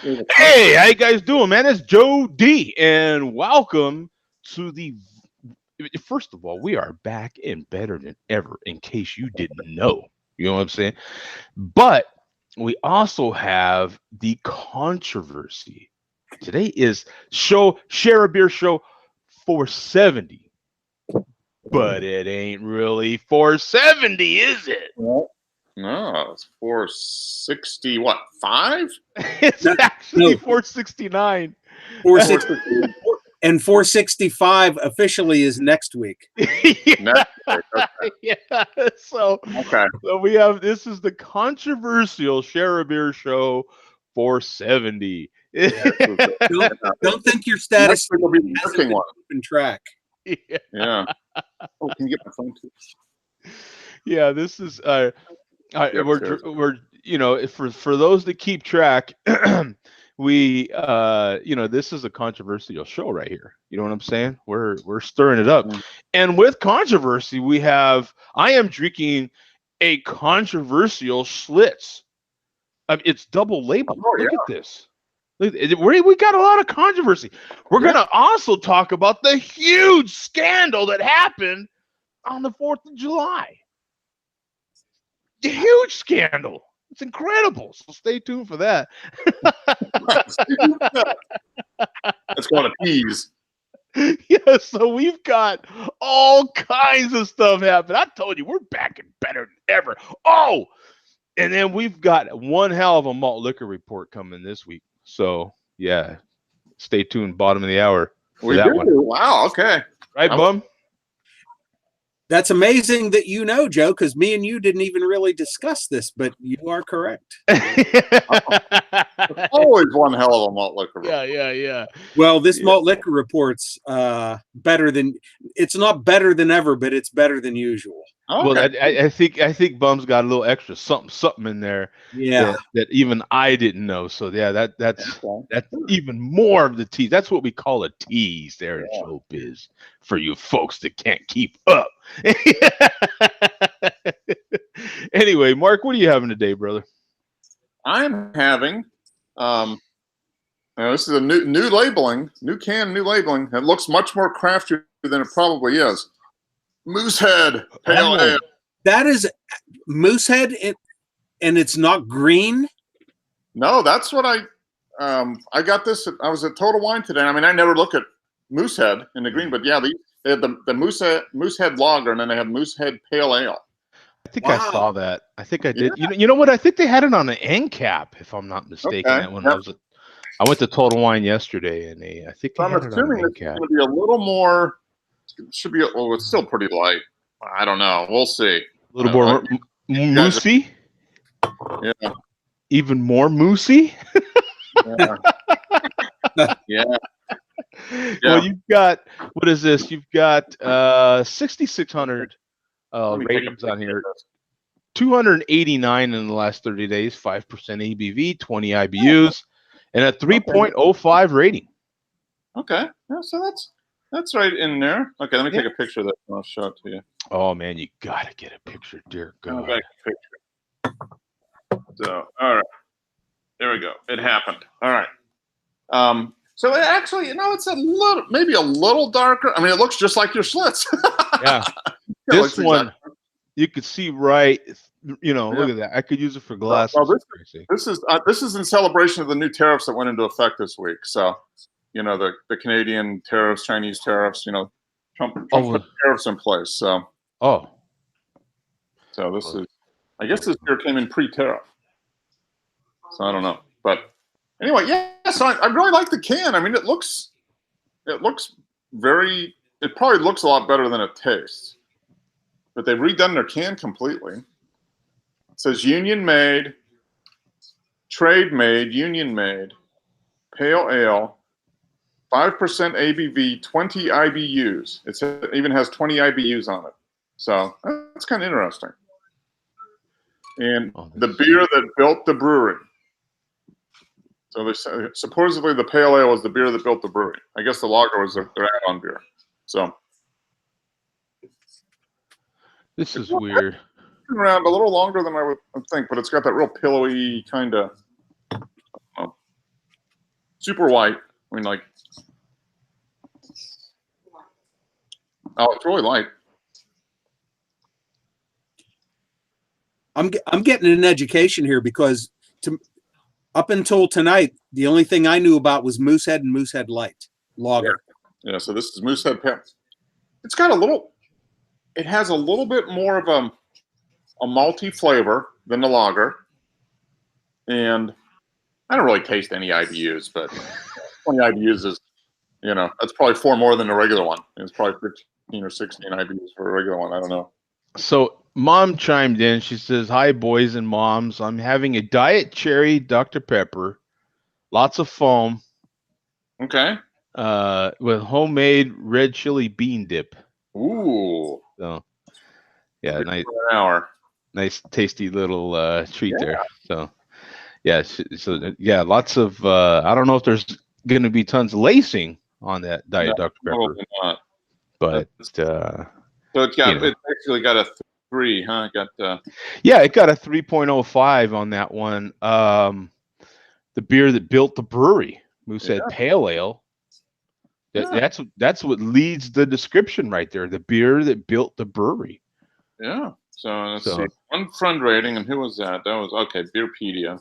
Hey, how you guys doing, man? It's Joe D, and welcome to the. First of all, we are back and better than ever. In case you didn't know, you know what I'm saying. But we also have the controversy. Today is show share a beer show 470, but it ain't really 470, is it? No, it's 460. What, 5? It's No, actually no, 469. 460 and 465 officially is next week. Yeah. Okay. Yeah. So, Okay. so we have this is the controversial Share a Beer Show 470. Don't think your Next status week will be the hasn't working been one. keeping track. Yeah. Yeah. Oh, can you get my phone too? Yeah, this is Yep, cheers. we're for those that keep track, we this is a controversial show right here. You know what I'm saying? We're stirring it up. And with controversy, I am drinking a controversial Schlitz. It's double labeled. Oh, Look at this. We got a lot of controversy. We're going to also talk about the huge scandal that happened on the 4th of July. The huge scandal. It's incredible. So stay tuned for that. It's called a tease. Yeah, so we've got all kinds of stuff happening. I told you, we're back and better than ever. Oh, and then we've got one hell of a malt liquor report coming this week. So, yeah, stay tuned, bottom of the hour for We that do. one. Wow, okay. Right, Bum? That's amazing that you know, Joe, because me and you didn't even really discuss this, but you are correct. Always one hell of a malt liquor. Yeah. Well, this malt liquor report's it's not better than ever, but it's better than usual. Okay. Well, I think Bum's got a little extra something in there. Yeah. That even I didn't know. So yeah, that's even more of the tease. That's what we call a tease there in showbiz for you folks that can't keep up. Anyway, Mark, what are you having today, brother? I'm having this is a new labeling, new can, new labeling. It looks much more crafty than it probably is. Moosehead Pale Ale. That is Moosehead, and it's not green. No, that's what I got this. I was at Total Wine today. I mean, I never look at Moosehead in the green, but yeah, they had the Moosehead Lager, and then they have Moosehead Pale Ale. I think I saw that. I think I did. You know what? I think they had it on an end cap, if I'm not mistaken. Okay. That one I went to Total Wine yesterday, and I think they had it on an end cap. It's going to be a little more. It should be. Well, it's still pretty light. I don't know. We'll see. A little more moosey. Yeah. Even more moosey. Yeah. Well, you've got, what is this? You've got 6,600 ratings on here. 289 in the last 30 days, 5% ABV, 20 IBUs, and a 3.05 rating. Okay. Yeah, so that's right in there. Okay, let me take a picture of that and I'll show it to you. Oh man, you gotta get a picture, dear God. Okay, picture. So, all right. There we go. It happened. All right. So it actually, it's maybe a little darker. I mean, it looks just like your Schlitz. Yeah. This one, you could see right. Look at that. I could use it for glasses. Well, this is in celebration of the new tariffs that went into effect this week. So, the Canadian tariffs, Chinese tariffs. Trump put tariffs in place. So. Oh. So this is, I guess this beer came in pre-tariff. So I don't know, but anyway, so I really like the can. I mean, it probably looks a lot better than it tastes. But they've redone their can completely. It says union made, trade made, union made, pale ale, 5% ABV, 20 IBUs. It even has 20 IBUs on it. So that's kind of interesting. And the beer that built the brewery. So they say, supposedly the pale ale was the beer that built the brewery. I guess the lager was their add-on beer. So this is weird. It's been around a little longer than I would think, but it's got that real pillowy kind of. super white. I mean, like, oh, it's really light. I'm getting an education here because up until tonight, the only thing I knew about was Moosehead and Moosehead Light Lager. Yeah, so this is Moosehead Pep. It's got it has a little bit more of a malty flavor than the lager. And I don't really taste any IBUs, but 20 IBUs is, that's probably 4 more than the regular one. It's probably 15 or 16 IBUs for a regular one. I don't know. So Mom chimed in. She says, "Hi, boys and moms. I'm having a Diet Cherry Dr. Pepper, lots of foam, Okay. with homemade red chili bean dip." Ooh. So, yeah, nice, For an hour. nice, tasty little treat there. So, yeah, yeah, lots of. I don't know if there's going to be tons of lacing on that Diet Dr. Pepper, Probably not. but So it's basically got a 3, huh? Yeah, it got a 3.05 on that one. The beer that built the brewery, Moosehead Pale Ale. That's what leads the description right there. The beer that built the brewery. Yeah. So let's see. One friend rating, and who was that? That was Beerpedia.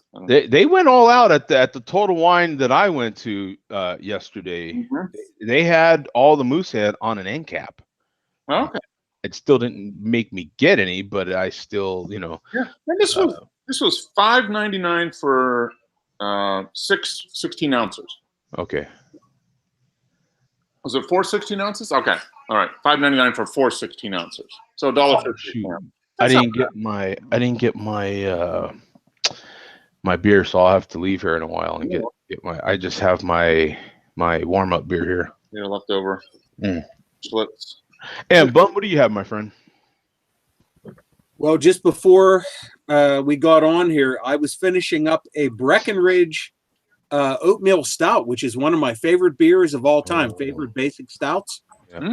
They went all out at the Total Wine that I went to yesterday. Mm-hmm. They had all the Moosehead on an end cap. Okay. It still didn't make me get any, but I still, Yeah. And this was $5.99 for 16 ounces. Okay. Was it 4 16 ounces? Okay. All right. $5.99 for 4 16 ounces. So $1.50. I didn't get my beer, so I'll have to leave here in a while and get my. I just have my warm up beer here. Yeah, leftover. Schlitz. And Bum, what do you have, my friend? Well, just before we got on here, I was finishing up a Breckenridge oatmeal stout, which is one of my favorite beers of all time. Favorite basic stouts. Yeah.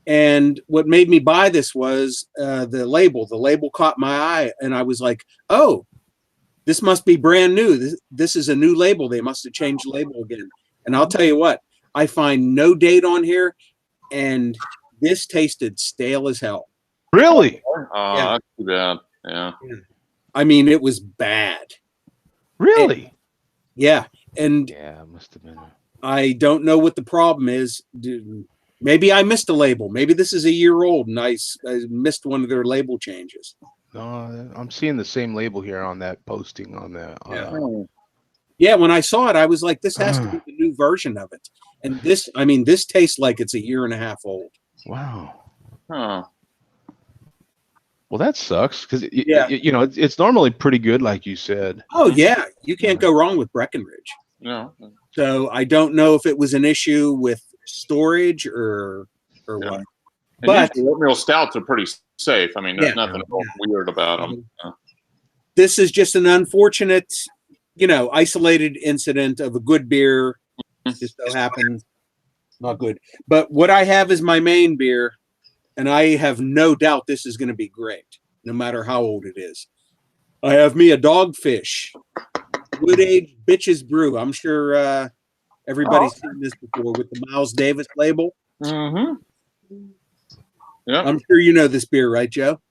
And what made me buy this was the label. The label caught my eye, and I was like, "Oh, this must be brand new. This is a new label. They must have changed the label again." And I'll tell you what, I find no date on here, and this tasted stale as hell. Really? Yeah. That's too bad. Yeah. I mean, it was bad. Really? Yeah. And yeah, it must have been. I don't know what the problem is. Maybe I missed a label. Maybe this is a year old and I missed one of their label changes. No, I'm seeing the same label here on that posting on that. Yeah, when I saw it, I was like, this has to be the new version of it. And this tastes like it's a year and a half old. Wow. Huh. Well, that sucks because it's normally pretty good, like you said. Oh yeah, you can't go wrong with Breckenridge. No. So I don't know if it was an issue with storage or what. And but oatmeal stouts are pretty safe. I mean, there's nothing weird about them. This is just an unfortunate, isolated incident of a good beer. Just so happens not good. But what I have is my main beer. And I have no doubt this is going to be great, no matter how old it is. I have me a Dogfish Wood Age Bitches Brew. I'm sure everybody's seen this before with the Miles Davis label. Mm-hmm. Yeah. I'm sure you know this beer, right, Joe?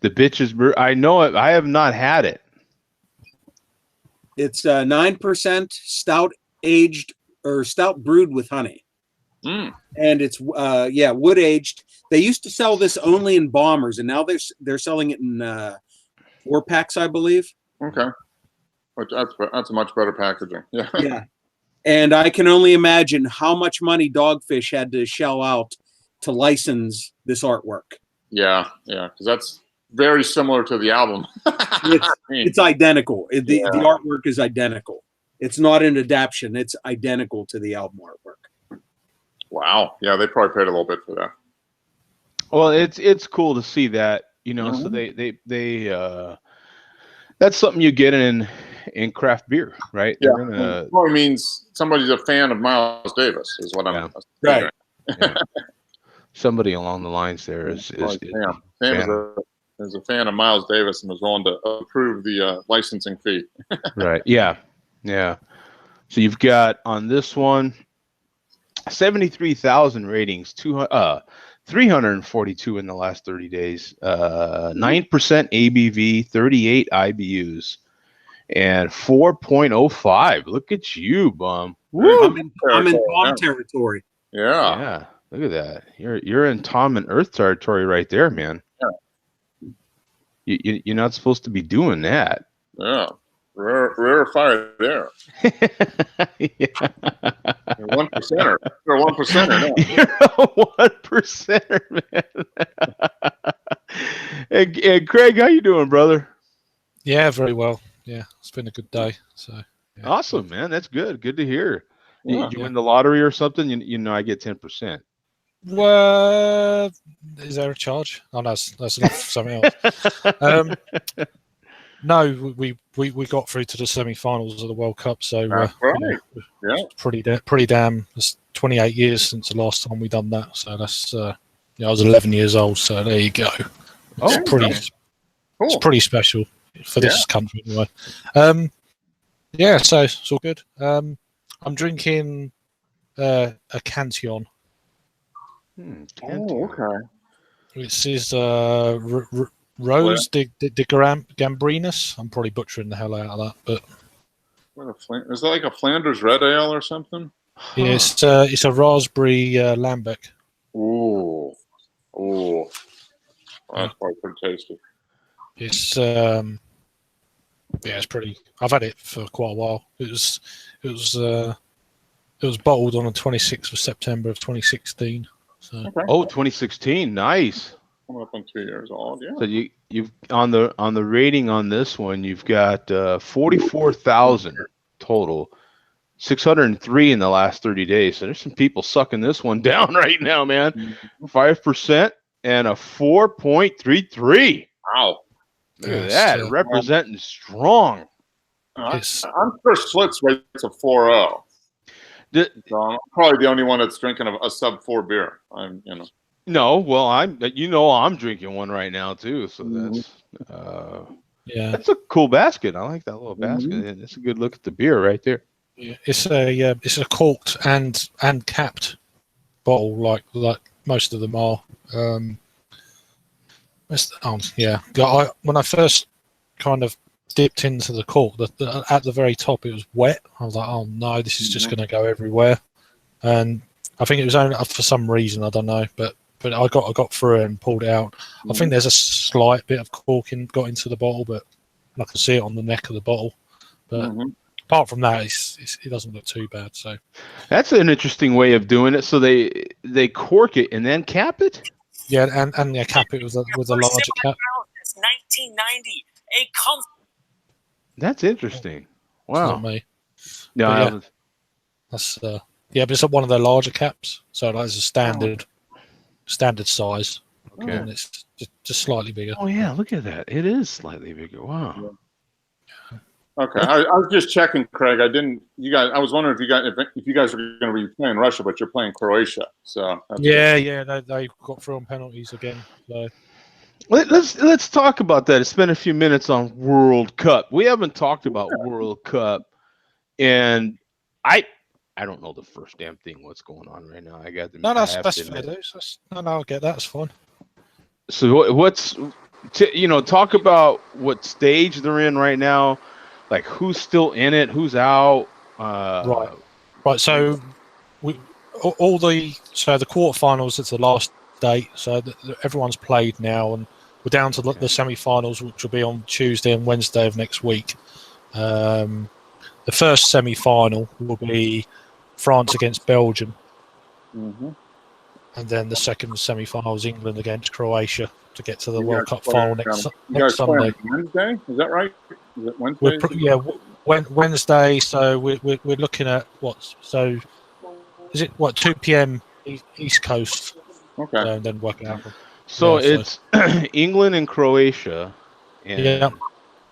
The Bitches Brew. I know it. I have not had it. It's 9% stout aged or stout brewed with honey. And it's wood aged. They used to sell this only in bombers, and now they're selling it in 4-packs, I believe. Okay, that's a much better packaging. Yeah. Yeah, and I can only imagine how much money Dogfish had to shell out to license this artwork. Yeah, because that's very similar to the album. It's identical. The artwork is identical. It's not an adaptation. It's identical to the album artwork. Wow. Yeah, they probably paid a little bit for that. Well, it's cool to see that, so they that's something you get in craft beer, right? Yeah. Probably means somebody's a fan of Miles Davis is what I'm right. Yeah. Somebody along the lines there is Sam is a fan of Miles Davis and was willing to approve the licensing fee. Right. Yeah. Yeah. So you've got on this one 73,000 ratings, 342 in the last 30 days, 9% ABV, 38 IBUs, and 4.05. Look at you, bum. Woo! I'm in Tom territory. Yeah. Yeah, look at that. You're in Tom and Earth territory right there, man. You're not supposed to be doing that. Yeah. Rarefied air. Yeah. You're 1%er. You're a 1%er now. You're a 1%er, man. And Craig, how you doing, brother? Yeah, very well. Yeah, it's been a good day. So yeah. Awesome, man. That's good. Good to hear. Yeah. You win the lottery or something? You know, I get 10%. Well, is there a charge? Oh, no, that's enough for something else. No, we got through to the semi-finals of the World Cup, so That's right. Yeah. pretty damn. It's 28 years since the last time we done that, so that's I was 11 years old, so there you go. It's Cool. it's pretty special for this country anyway. Yeah, so it's all good. I'm drinking a Cantillon. Oh, okay. This is Rose de Gambrinus. I'm probably butchering the hell out of that, but Is that like a Flanders Red Ale or something? yeah, it's a raspberry lambic. Ooh. That's probably pretty tasty. It's it's pretty. I've had it for quite a while. It was bottled on the 26th of September of 2016. So Okay. Oh, 2016. Nice. Coming up on 2 years old. Yeah. So you've on the rating on this one, you've got 44,000 total, 603 in the last 30 days. So there's some people sucking this one down right now, man. 5% and a 4.33. Wow. Look at that, representing strong. I'm sure Schlitz rates a 4.0. So I'm probably the only one that's drinking a sub 4 beer. No, well, I'm drinking one right now too. So that's a cool basket. I like that little basket. It's a good look at the beer right there. yeah, it's a corked and capped bottle like most of them are. When I first kind of dipped into the cork, at the very top it was wet. I was like, oh no, this is just going to go everywhere. And I think it was only for some reason, I don't know, but I got through it and pulled it out. I think there's a slight bit of corking got into the bottle, but I can see it on the neck of the bottle. But apart from that, it doesn't look too bad. So that's an interesting way of doing it. So they cork it and then cap it. Yeah, and they cap it with a larger cap. 1990, That's interesting. Wow. Not me. No, That's but it's one of their larger caps, so that's a standard size. Okay. And it's just slightly bigger. Oh yeah, look at that. It is slightly bigger. Wow. Okay. I was just checking, Craig. I was wondering if you guys are going to be playing Russia, but you're playing Croatia. So they got through on penalties again. So Let's talk about that. Spend a few minutes on World Cup. We haven't talked about World Cup, and I don't know the first damn thing what's going on right now. I got the that's fair. I'll get that. It's fine. So talk about what stage they're in right now, like who's still in it, who's out. Right. So the quarterfinals. It's the last date. So everyone's played now, and we're down to the semi-finals, which will be on Tuesday and Wednesday of next week. The first semi-final will be France against Belgium, and then the second semi-final is England against Croatia to get to the World Cup final next Sunday. Wednesday, is that right? Is it Wednesday? Wednesday. So we're looking at what? So is it 2 p.m. East Coast? Okay. And then work it out. So it's England and Croatia, and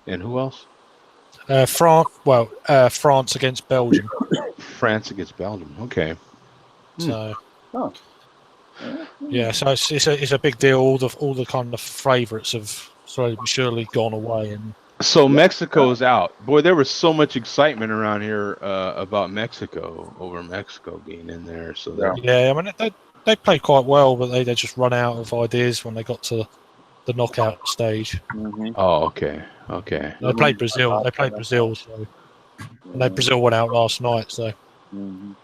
who else? France against Belgium. France against Belgium. Okay. So. Yeah, so it's a big deal. All the kind of favourites have slowly but surely gone away, and So Mexico's out. Boy, there was so much excitement around here about Mexico, over Mexico being in there. So Yeah. that Yeah, I mean they played quite well, but they just run out of ideas when they got to the knockout stage. Mhm. Oh, okay, okay. They played Brazil. They played Brazil, so and Brazil went out last night. So Mhm.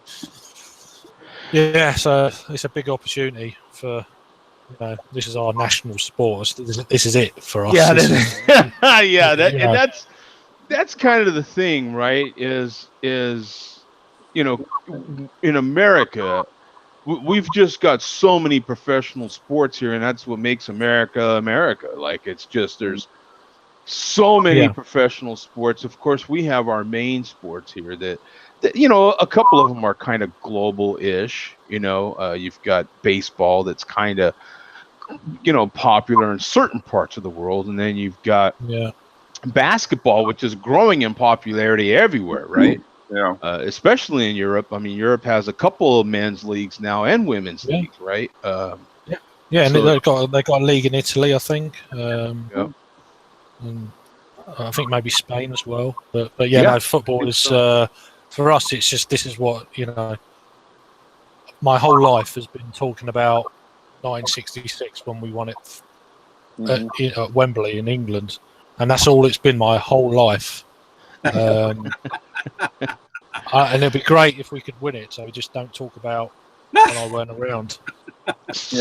yeah, so it's a big opportunity for this is our national sport. This is it for us. Yeah, This is yeah. That you and know that's kind of the thing, right? You know, in America, we've just got so many professional sports here, and that's what makes America America. Like it's just there's so many yeah professional sports. Of course, we have our main sports here that a couple of them are kind of global-ish. You've got baseball that's kind of popular in certain parts of the world, and then you've got yeah basketball, which is growing in popularity everywhere, right? Yeah. Especially in Europe. I mean, Europe has a couple of men's leagues now and women's yeah leagues, right? yeah, and So they got a league in Italy, I think, yeah, and I think maybe Spain as well. But yeah, yeah, no, football is for us. It's just this is what my whole life has been talking about 1966 when we won it Mhm. at Wembley in England, and that's all it's been my whole life. Um, and it'd be great if we could win it, so we just don't talk about when I weren't around. Yeah.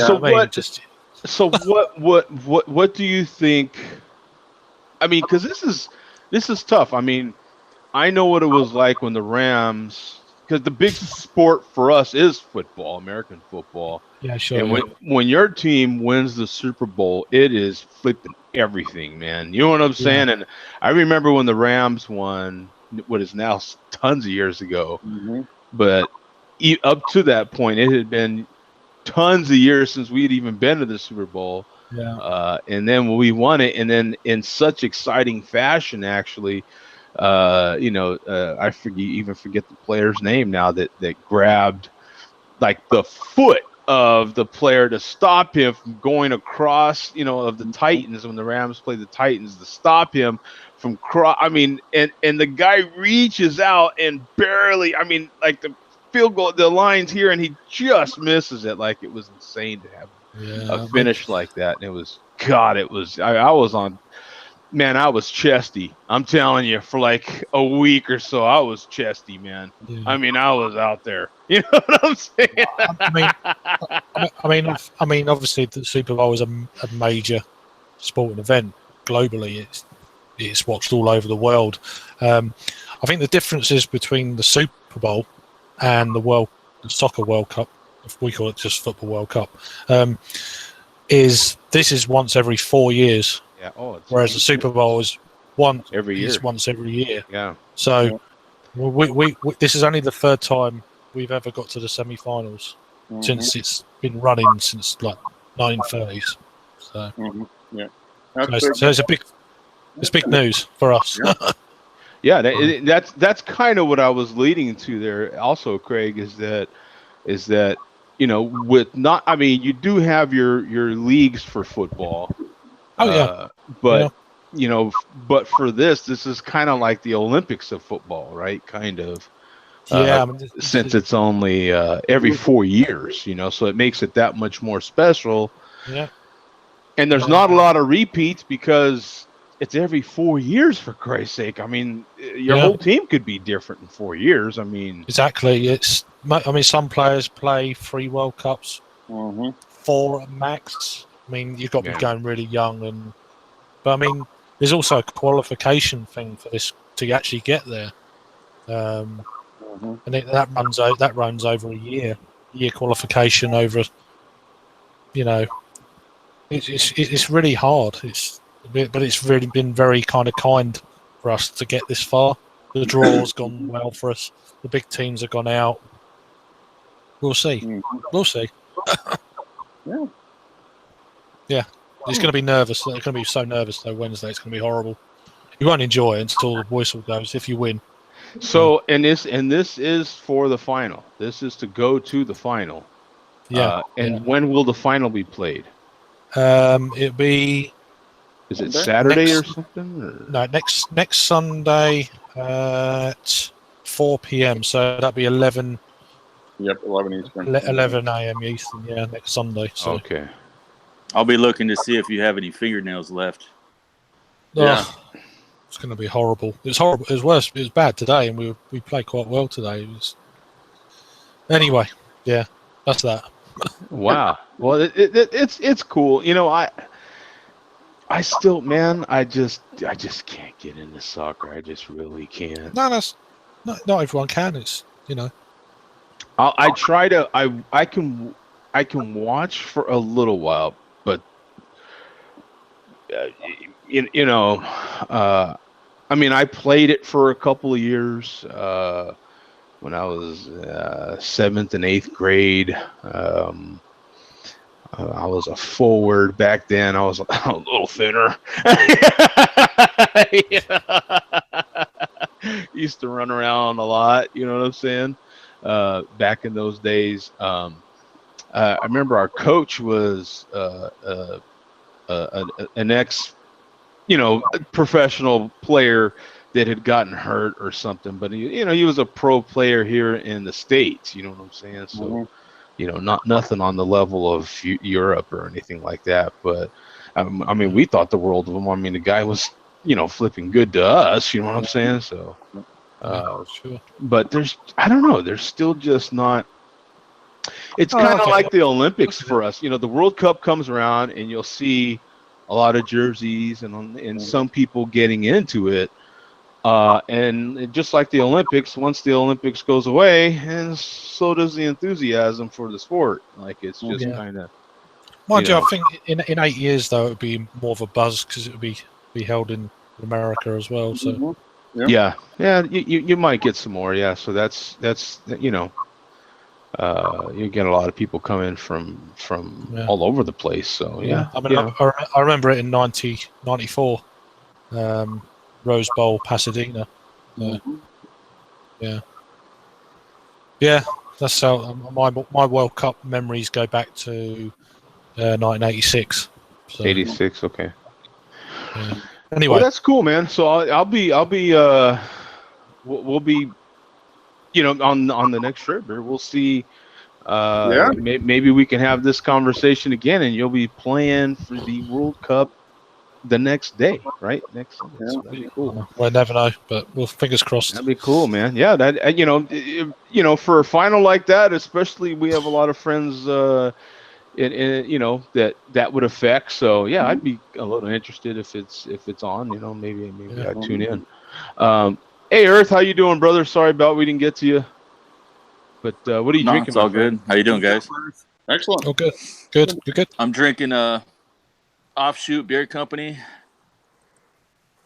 So I mean, what? just So what do you think? I mean, because this is tough. I mean, I know what it was like when the Rams, because the big sport for us is football, American football. yeah, sure, And yeah, when your team wins the Super Bowl, it is flipping everything, man. You know what I'm yeah, saying? And I remember when the Rams won, what is now tons of years ago, Mhm. but up to that point, it had been tons of years since we'd even been to the Super Bowl. yeah, And then when we won it, and then in such exciting fashion, actually, I forget the player's name now that grabbed like the foot of the player to stop him from going across, of the Titans when the Rams played the Titans to stop him from I mean, and the guy reaches out and barely, I mean, like the field goal, the line's here, and he just misses it. Like it was insane to have a yeah. I mean, finish like that. And it was God, it was I was on man, I was chesty. I'm telling you, for like a week or so, I was chesty, man. yeah. I mean, I was out there. You know what I'm saying? I mean, obviously the Super Bowl is a major sporting event globally. It's watched all over the world. I think the differences between the Super Bowl and the Soccer World Cup, if we call it just Football World Cup, is this is once every 4 years, Yeah. Oh, it's whereas the Super Bowl is every year. once every year. Yeah. So we this is only the third time we've ever got to the semi-finals Mhm. since it's been running since like 1930s. So, Mhm. Yeah. so it's big news for us. Yeah. That's kind of what I was leading to there. Also, Craig, is that with not. I mean, you do have your leagues for football, Oh yeah, yeah, but but for this is kind of like the Olympics of football, right? Kind of. yeah. I Uh, mean, since it's only every 4 years, so it makes it that much more special. yeah, And there's not a lot of repeats because it's every 4 years, for Christ's sake. I mean, your yeah. whole team could be different in 4 years. I mean, Exactly. I mean, some players play 3 World Cups, Mhm. 4 at max. I mean, you've got to be yeah, going really young, but I mean, there's also a qualification thing for this to actually get there, Mhm. and that runs over a year qualification over. You know, it's really hard. But it's really been very kind for us to get this far. The draw's gone well for us. The big teams have gone out. We'll see. Mhm. We'll see. Yeah. Yeah, he's going to be nervous. They're going to be so nervous though. Wednesday, it's going to be horrible. You won't enjoy it until the whistle goes. If you win, so and this is for the final. This is to go to the final. yeah, yeah. And when will the final be played? It'll be Is it Okay. Saturday or Next- something? Or? No, next Sunday at 4 p.m. So that'd be 11 Yep, 11 Eastern. 11 a.m. Eastern. Yeah, next Sunday. So Okay. I'll be looking to see if you have any fingernails left. Yeah. it's going to be horrible. It's horrible. It was worse. It was bad today, and we played quite well today. It was anyway. Yeah, that's that. Wow. Well, it's cool. You know, I still, man, I just can't get into soccer. I just really can't. No, that's not everyone can. It's I try to. I can watch for a little while, but uh, you know, I mean, I played it for a couple of years when I was 7th and 8th grade. I was a forward back then. I was a little thinner. Used to run around a lot. You know what I'm saying? Back in those days, I remember our coach was an ex, professional player that had gotten hurt or something. But he was a pro player here in the States. You know what I'm saying? So. Mhm. Not nothing on the level of Europe or anything like that. But I mean, we thought the world of him. I mean, the guy was, flipping good to us. You know what I'm saying? So, sure. but I don't know. There's still just not. It's kind of okay. like the Olympics for us. The World Cup comes around, and you'll see a lot of jerseys and some people getting into it. And just like the Olympics, once the Olympics goes away, and so does the enthusiasm for the sport. Like it's just Yeah. kind of. Mind you, I think in 8 years though it would be more of a buzz because it would be held in America as well. So Mhm. Yeah, you might get some more. Yeah, so that's you get a lot of people coming from Yeah. all over the place. So yeah, I mean, I remember it in 94, Rose Bowl, Pasadena. Mhm. Yeah, that's how my World Cup memories go back to 1986. So 86. Okay. yeah. Well, Anyway, that's cool, man. So I'll be we'll be on the next trip here. We'll see. Yeah. Maybe we can have this conversation again, and you'll be playing for the World Cup the next day, right? Next Sunday. Yeah. So that'd be cool. we'll never know, but we'll fingers crossed. That'd be cool, man. Yeah, that for a final like that, especially we have a lot of friends in that would affect. So yeah, I'd be a little interested if it's on. Maybe Yeah. I'd tune in. Hey, Earth, how you doing, brother? Sorry about we didn't get to you. But what are you No, drinking? it's all my friend? good. How you doing, guys? Excellent. Oh, good. You're good. I'm drinking Offshoot Beer Company.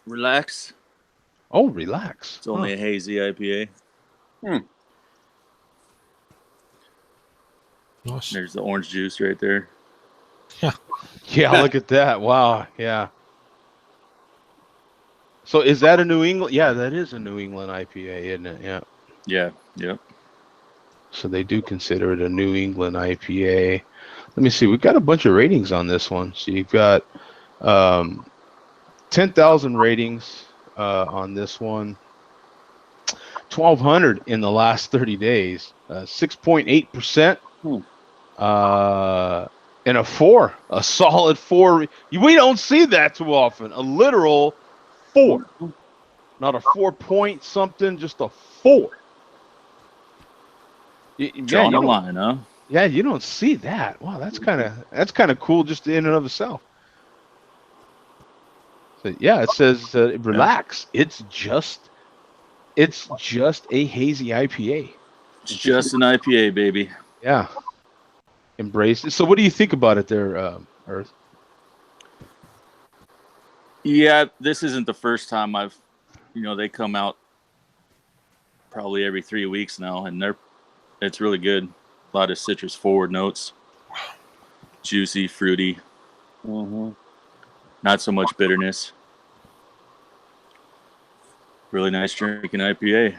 Relax. Oh, relax. It's only a hazy IPA. Nice. There's the orange juice right there. Yeah, look at that. Wow. Yeah. So is that a New England? Yeah, that is a New England IPA, isn't it? Yeah. Yeah. Yep. So they do consider it a New England IPA. Let me see. We've got a bunch of ratings on this one. So you've got 10,000 ratings on this one. 1,200 in the last 30 days. 6.8%. And a 4. A solid 4. We don't see that too often. A literal 4. Not a 4 point something, just a 4. Drawing a line, huh? Yeah, you don't see that. Wow, that's kind of cool just in and of itself. So, yeah, it says relax. It's just a hazy IPA. It's just an IPA, baby. Yeah. Embrace it. So what do you think about it there, Earth? Yeah, this isn't the first time they come out probably every 3 weeks now, and it's really good. A lot of citrus forward notes, juicy, fruity, not so much bitterness. Really nice drinking IPA.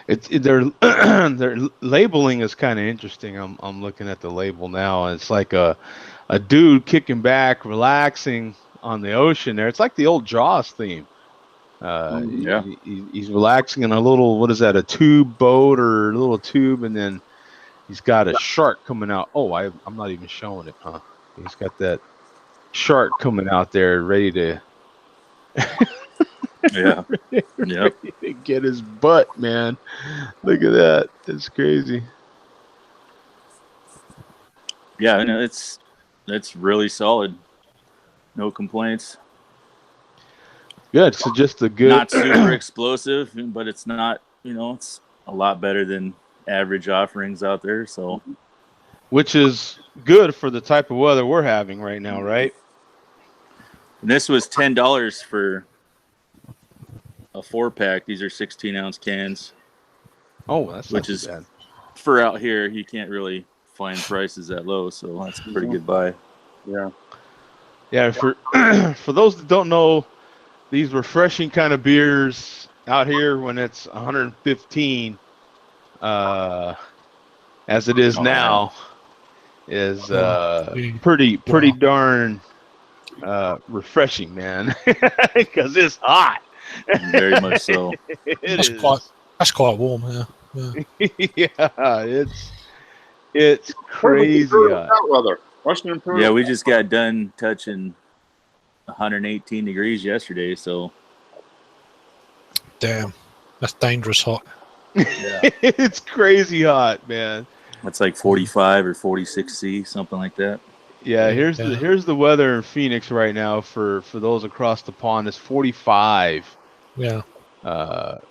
Their labeling is kind of interesting. I'm looking at the label now, and it's like a dude kicking back, relaxing on the ocean there. It's like the old Jaws theme. Yeah. He's relaxing in a little, what is that, a tube boat or a little tube, and then he's got a shark coming out. Oh, I'm not even showing it, huh? He's got that shark coming out there ready to Yeah. Yep. ready to get his butt, man. Look at that. It's crazy. Yeah, no, it's really solid. No complaints. Good. So just a good, Not super explosive, but it's not, it's a lot better than average offerings out there. So which is good for the type of weather we're having right now, right? and this was $10 for a 4-pack. These are 16-ounce cans. Oh, that's not which too is bad. for out here. You can't really find prices that low, so that's a pretty good buy. Yeah. Yeah, for for those that don't know, these refreshing kind of beers out here when it's 115, as it is now, is pretty darn refreshing, man, because it's hot. Very much so. That's quite warm here. Yeah. Yeah, it's crazy hot. Weather. Western improved. Yeah, we just got done touching 118 degrees yesterday, so Damn, that's dangerous hot. It's crazy hot, man. that's like 45 or 46 C, something like that. Yeah, here's the weather in Phoenix right now for those across the pond. It's 45 Yeah.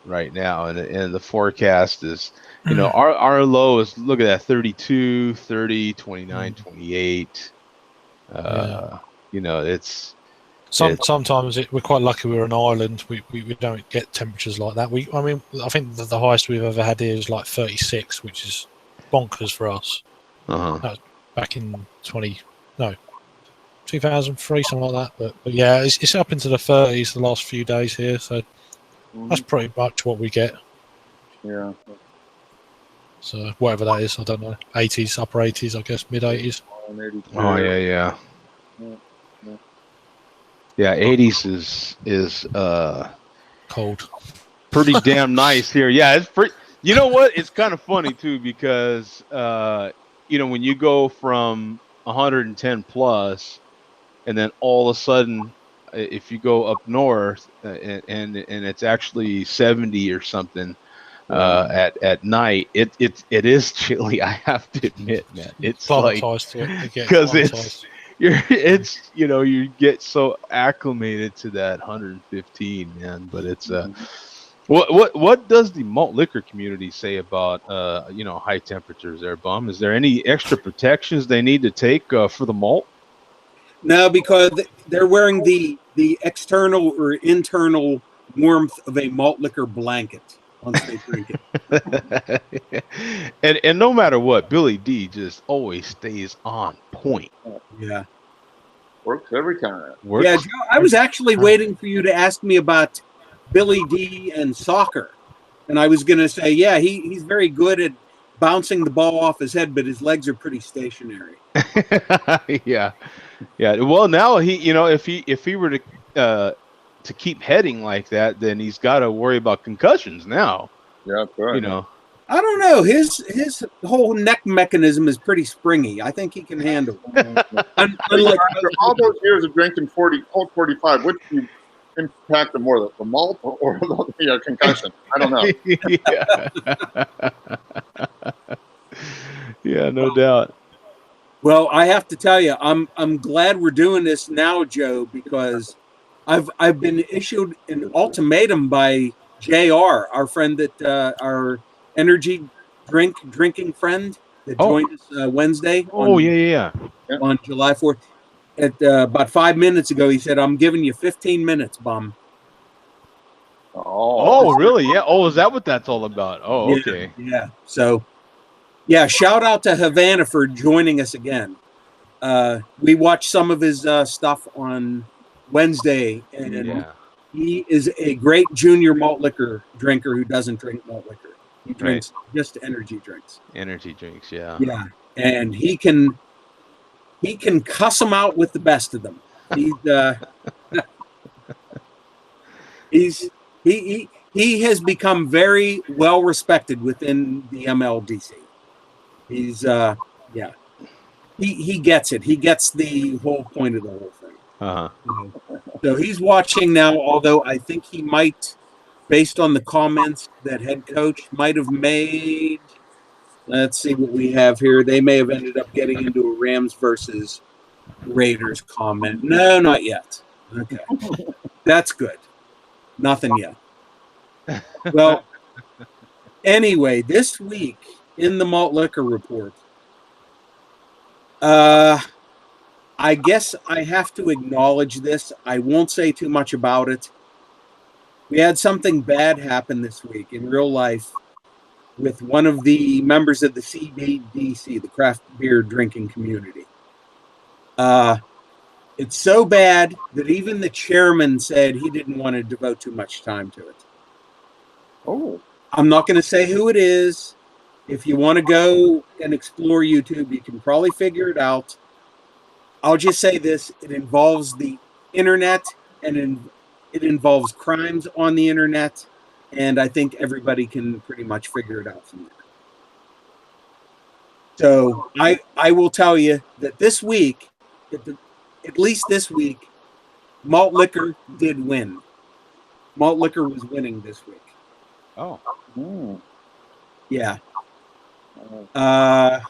right now, and the forecast is, our low is, look at that, 32, 30, 29, 28. It's Sometimes we're quite lucky we're an island. We don't get temperatures like that. I think the highest we've ever had here is like 36, which is bonkers for us. uh-huh. That was back in 2003, something like that. But yeah, it's up into the 30s the last few days here, so that's pretty much what we get. Yeah. So whatever that is, I don't know. 80s, upper 80s, I guess, mid 80s. Oh yeah. Yeah, 80s is Cold. pretty damn nice here. Yeah, it's pretty. You know what? It's kind of funny too, because when you go from 110 plus, and then all of a sudden, if you go up north, and it's actually 70 or something at night, it is chilly. I have to admit, man. It's like, because you get so acclimated to that 115, man. But it's what does the malt liquor community say about high temperatures there, Bum? Is there any extra protections they need to take for the malt? No, because they're wearing the external or internal warmth of a malt liquor blanket once they drink it. and no matter what, Billy D just always stays on point. Yeah. Works every time. Yeah, Joe, I was actually waiting for you to ask me about Billy D and soccer. And I was going to say, yeah, he's very good at bouncing the ball off his head, but his legs are pretty stationary. Yeah. Well, now if he were to keep heading like that, then he's got to worry about concussions now. Yeah, that's right. I don't know. His whole neck mechanism is pretty springy. I think he can handle it. Unlike after all those years of drinking Colt 45, which you impact him more, the malt or the concussion? I don't know. Yeah, no doubt. Well, I have to tell you, I'm glad we're doing this now, Joe, because I've been issued an ultimatum by JR, our friend our energy drinking friend that joined us Wednesday. On July 4th. At about 5 minutes ago, he said, "I'm giving you 15 minutes, Bum." Oh, really? Yeah. Oh, is that what that's all about? Oh, yeah, okay. Yeah. So, yeah, shout out to Havana for joining us again. We watched some of his stuff on Wednesday, and he is a great junior malt liquor drinker who doesn't drink malt liquor. He drinks just energy drinks. Energy drinks, yeah. Yeah, and he can cuss them out with the best of them. He's he has become very well respected within the MLDC. He's yeah. He gets it. He gets the whole point of the whole thing. Uh-huh. So he's watching now, although I think he might, based on the comments that head coach might have made. Let's see what we have here. They may have ended up getting into a Rams versus Raiders comment. No, not yet. Okay. That's good. Nothing yet. Well, anyway, this week in the malt liquor report, I guess I have to acknowledge this. I won't say too much about it. We had something bad happen this week in real life with one of the members of the CBDC, the craft beer drinking community. It's so bad that even the chairman said he didn't want to devote too much time to it. Oh, I'm not going to say who it is. If you want to go and explore YouTube, you can probably figure it out. I'll just say this. It involves the internet, and it involves crimes on the internet, and I think everybody can pretty much figure it out from there. So I will tell you that this week, at least this week, malt liquor did win. Malt liquor was winning this week. Oh. Yeah. I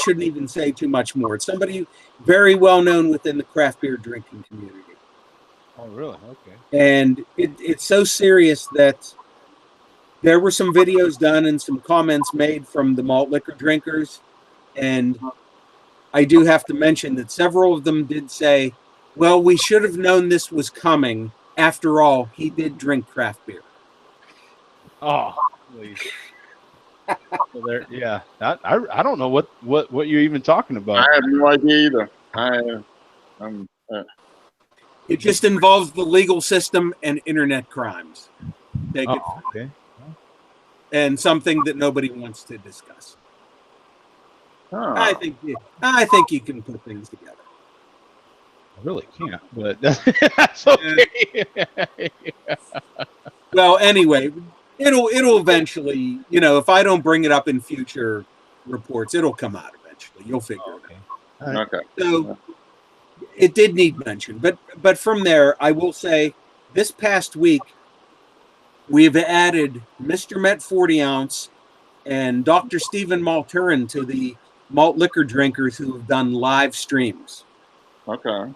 shouldn't even say too much more. It's somebody very well known within the craft beer drinking community. Oh, really? Okay. And it's so serious that there were some videos done and some comments made from the malt liquor drinkers. And I do have to mention that several of them did say, well, we should have known this was coming. After all, he did drink craft beer. Oh, please. Well, there, yeah. I don't know what you're even talking about. I have no idea either. It just involves the legal system and internet crimes. Take it, Oh, okay. and something that nobody wants to discuss. Huh. I think you can put things together. I really can't, but that's okay. Well, anyway, it'll eventually, if I don't bring it up in future reports, it'll come out eventually. You'll figure it out. Okay. So it did need mention, but from there, I will say this past week we've added Mr. Met 40 ounce and Dr. Stephen Malturin to the malt liquor drinkers who have done live streams, Okay.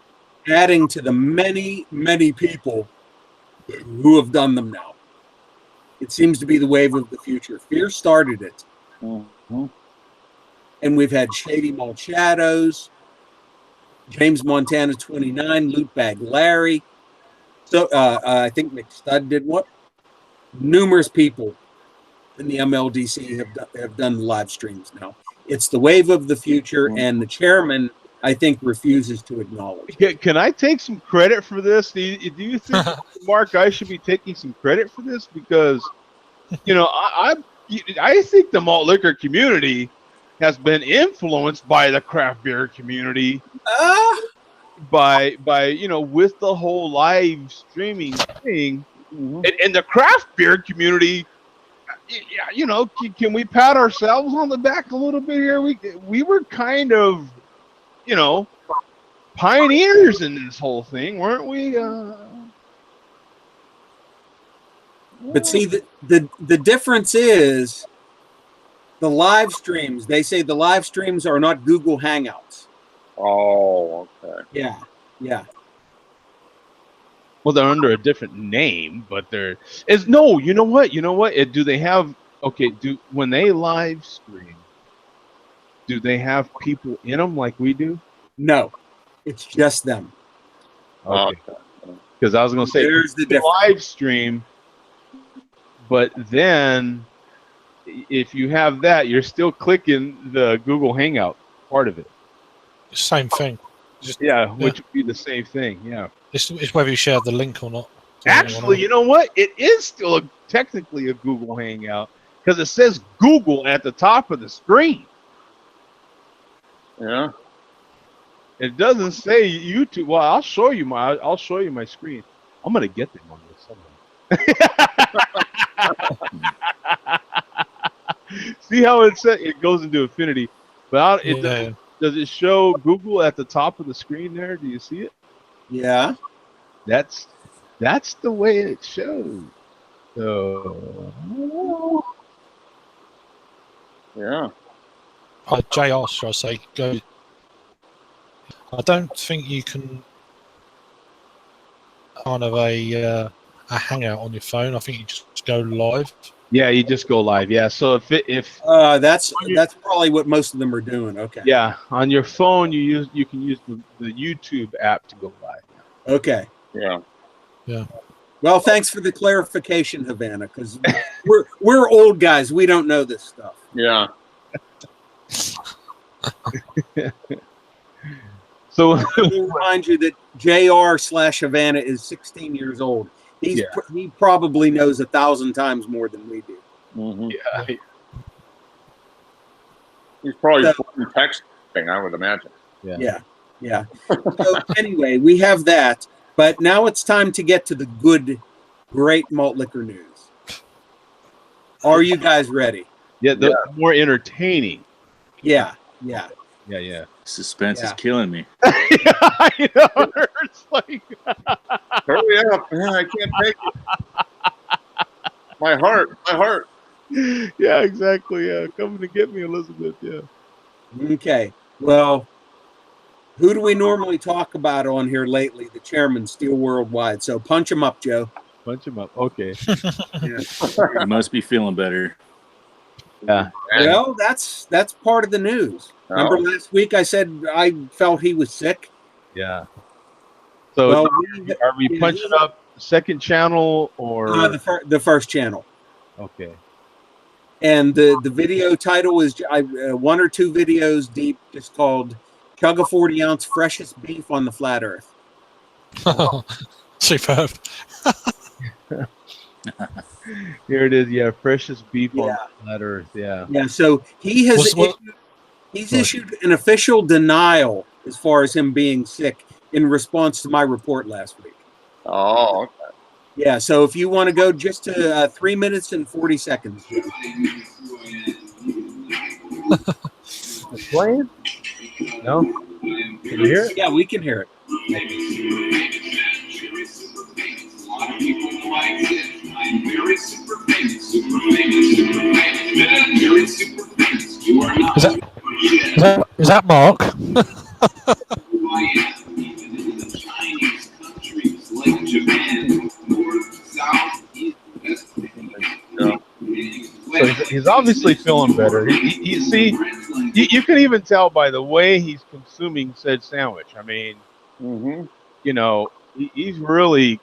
adding to the many, many people who have done them now. It seems to be the wave of the future. Fear started it. Mm-hmm. And we've had Shady Malt Shadows, James Montana 29, Loot Bag Larry. So I think McStud did what? Numerous people in the MLDC have done live streams now. It's the wave of the future, and the chairman, I think, refuses to acknowledge it. Can I take some credit for this? Do you think, Mark, I should be taking some credit for this? Because, I think the malt liquor community has been influenced by the craft beer community, by with the whole live streaming thing, and the craft beer community. Can we pat ourselves on the back a little bit here? We were kind of, pioneers in this whole thing, weren't we? But see, the difference is the live streams. They say the live streams are not Google Hangouts. Oh, okay. Yeah. Well, they're under a different name, but no. You know what? Do they have? Okay. When they live stream, do they have people in them like we do? No, it's just them. Okay. Because I was going to say, There's the difference. live stream, but then if you have that, you're still clicking the Google Hangout part of it. Same thing. Which would be the same thing. Yeah. It's whether you share the link or not. Actually, you know what? It is still technically a Google Hangout because it says Google at the top of the screen. Yeah. It doesn't say YouTube. Well, I'll show you my screen. I'm gonna get them on this somehow. See how it goes into infinity, but Yeah. does it show Google at the top of the screen there? Do you see it? Yeah. That's the way it shows. So Yeah. Jay asked, should I say, go. I don't think you can kind of a hangout on your phone. I think you just go live. yeah, you just go live. Yeah. So if That's probably what most of them are doing. Okay. yeah, on your phone you can use the YouTube app to go live. Okay. Yeah. Well, thanks for the clarification, Havana, because we're old guys. We don't know this stuff. Yeah. So I will remind you that JR/Havana is 16 years old. He probably knows 1,000 times more than we do. Mm-hmm. yeah, He's probably texting, I would imagine. Yeah. So anyway, we have that, but now it's time to get to the great malt liquor news. Are you guys ready? the more entertaining. Yeah. Yeah. Suspense is Yeah. killing me. I know. It's like Hurry up, man! I can't take it. My heart. yeah, exactly. Yeah, coming to get me, Elizabeth. Yeah. Okay. Well, who do we normally talk about on here lately? The chairman, Steel Worldwide. So punch him up, Joe. Punch him up. Okay. Yeah. You must be feeling better. Yeah. Well, that's part of the news. Remember last week I said I felt he was sick? Yeah. So Well, are we punching up second channel or the first channel? okay? And the video title is one or two videos deep, just called "Chug a 40-ounce freshest beef on the flat Earth." Superb. Here it is. Yeah, freshest beef on Yeah. flat Earth. Yeah. Yeah. So he has issued an official denial as far as him being sick in response to my report last week. Oh, okay. Yeah. So if you want to go just to 3 minutes and 40 seconds. It's playing? No. Can you hear it? Yeah, we can hear it. Is that Mark? So he's obviously feeling better. You can even tell by the way he's consuming said sandwich. I mean, you know, he's really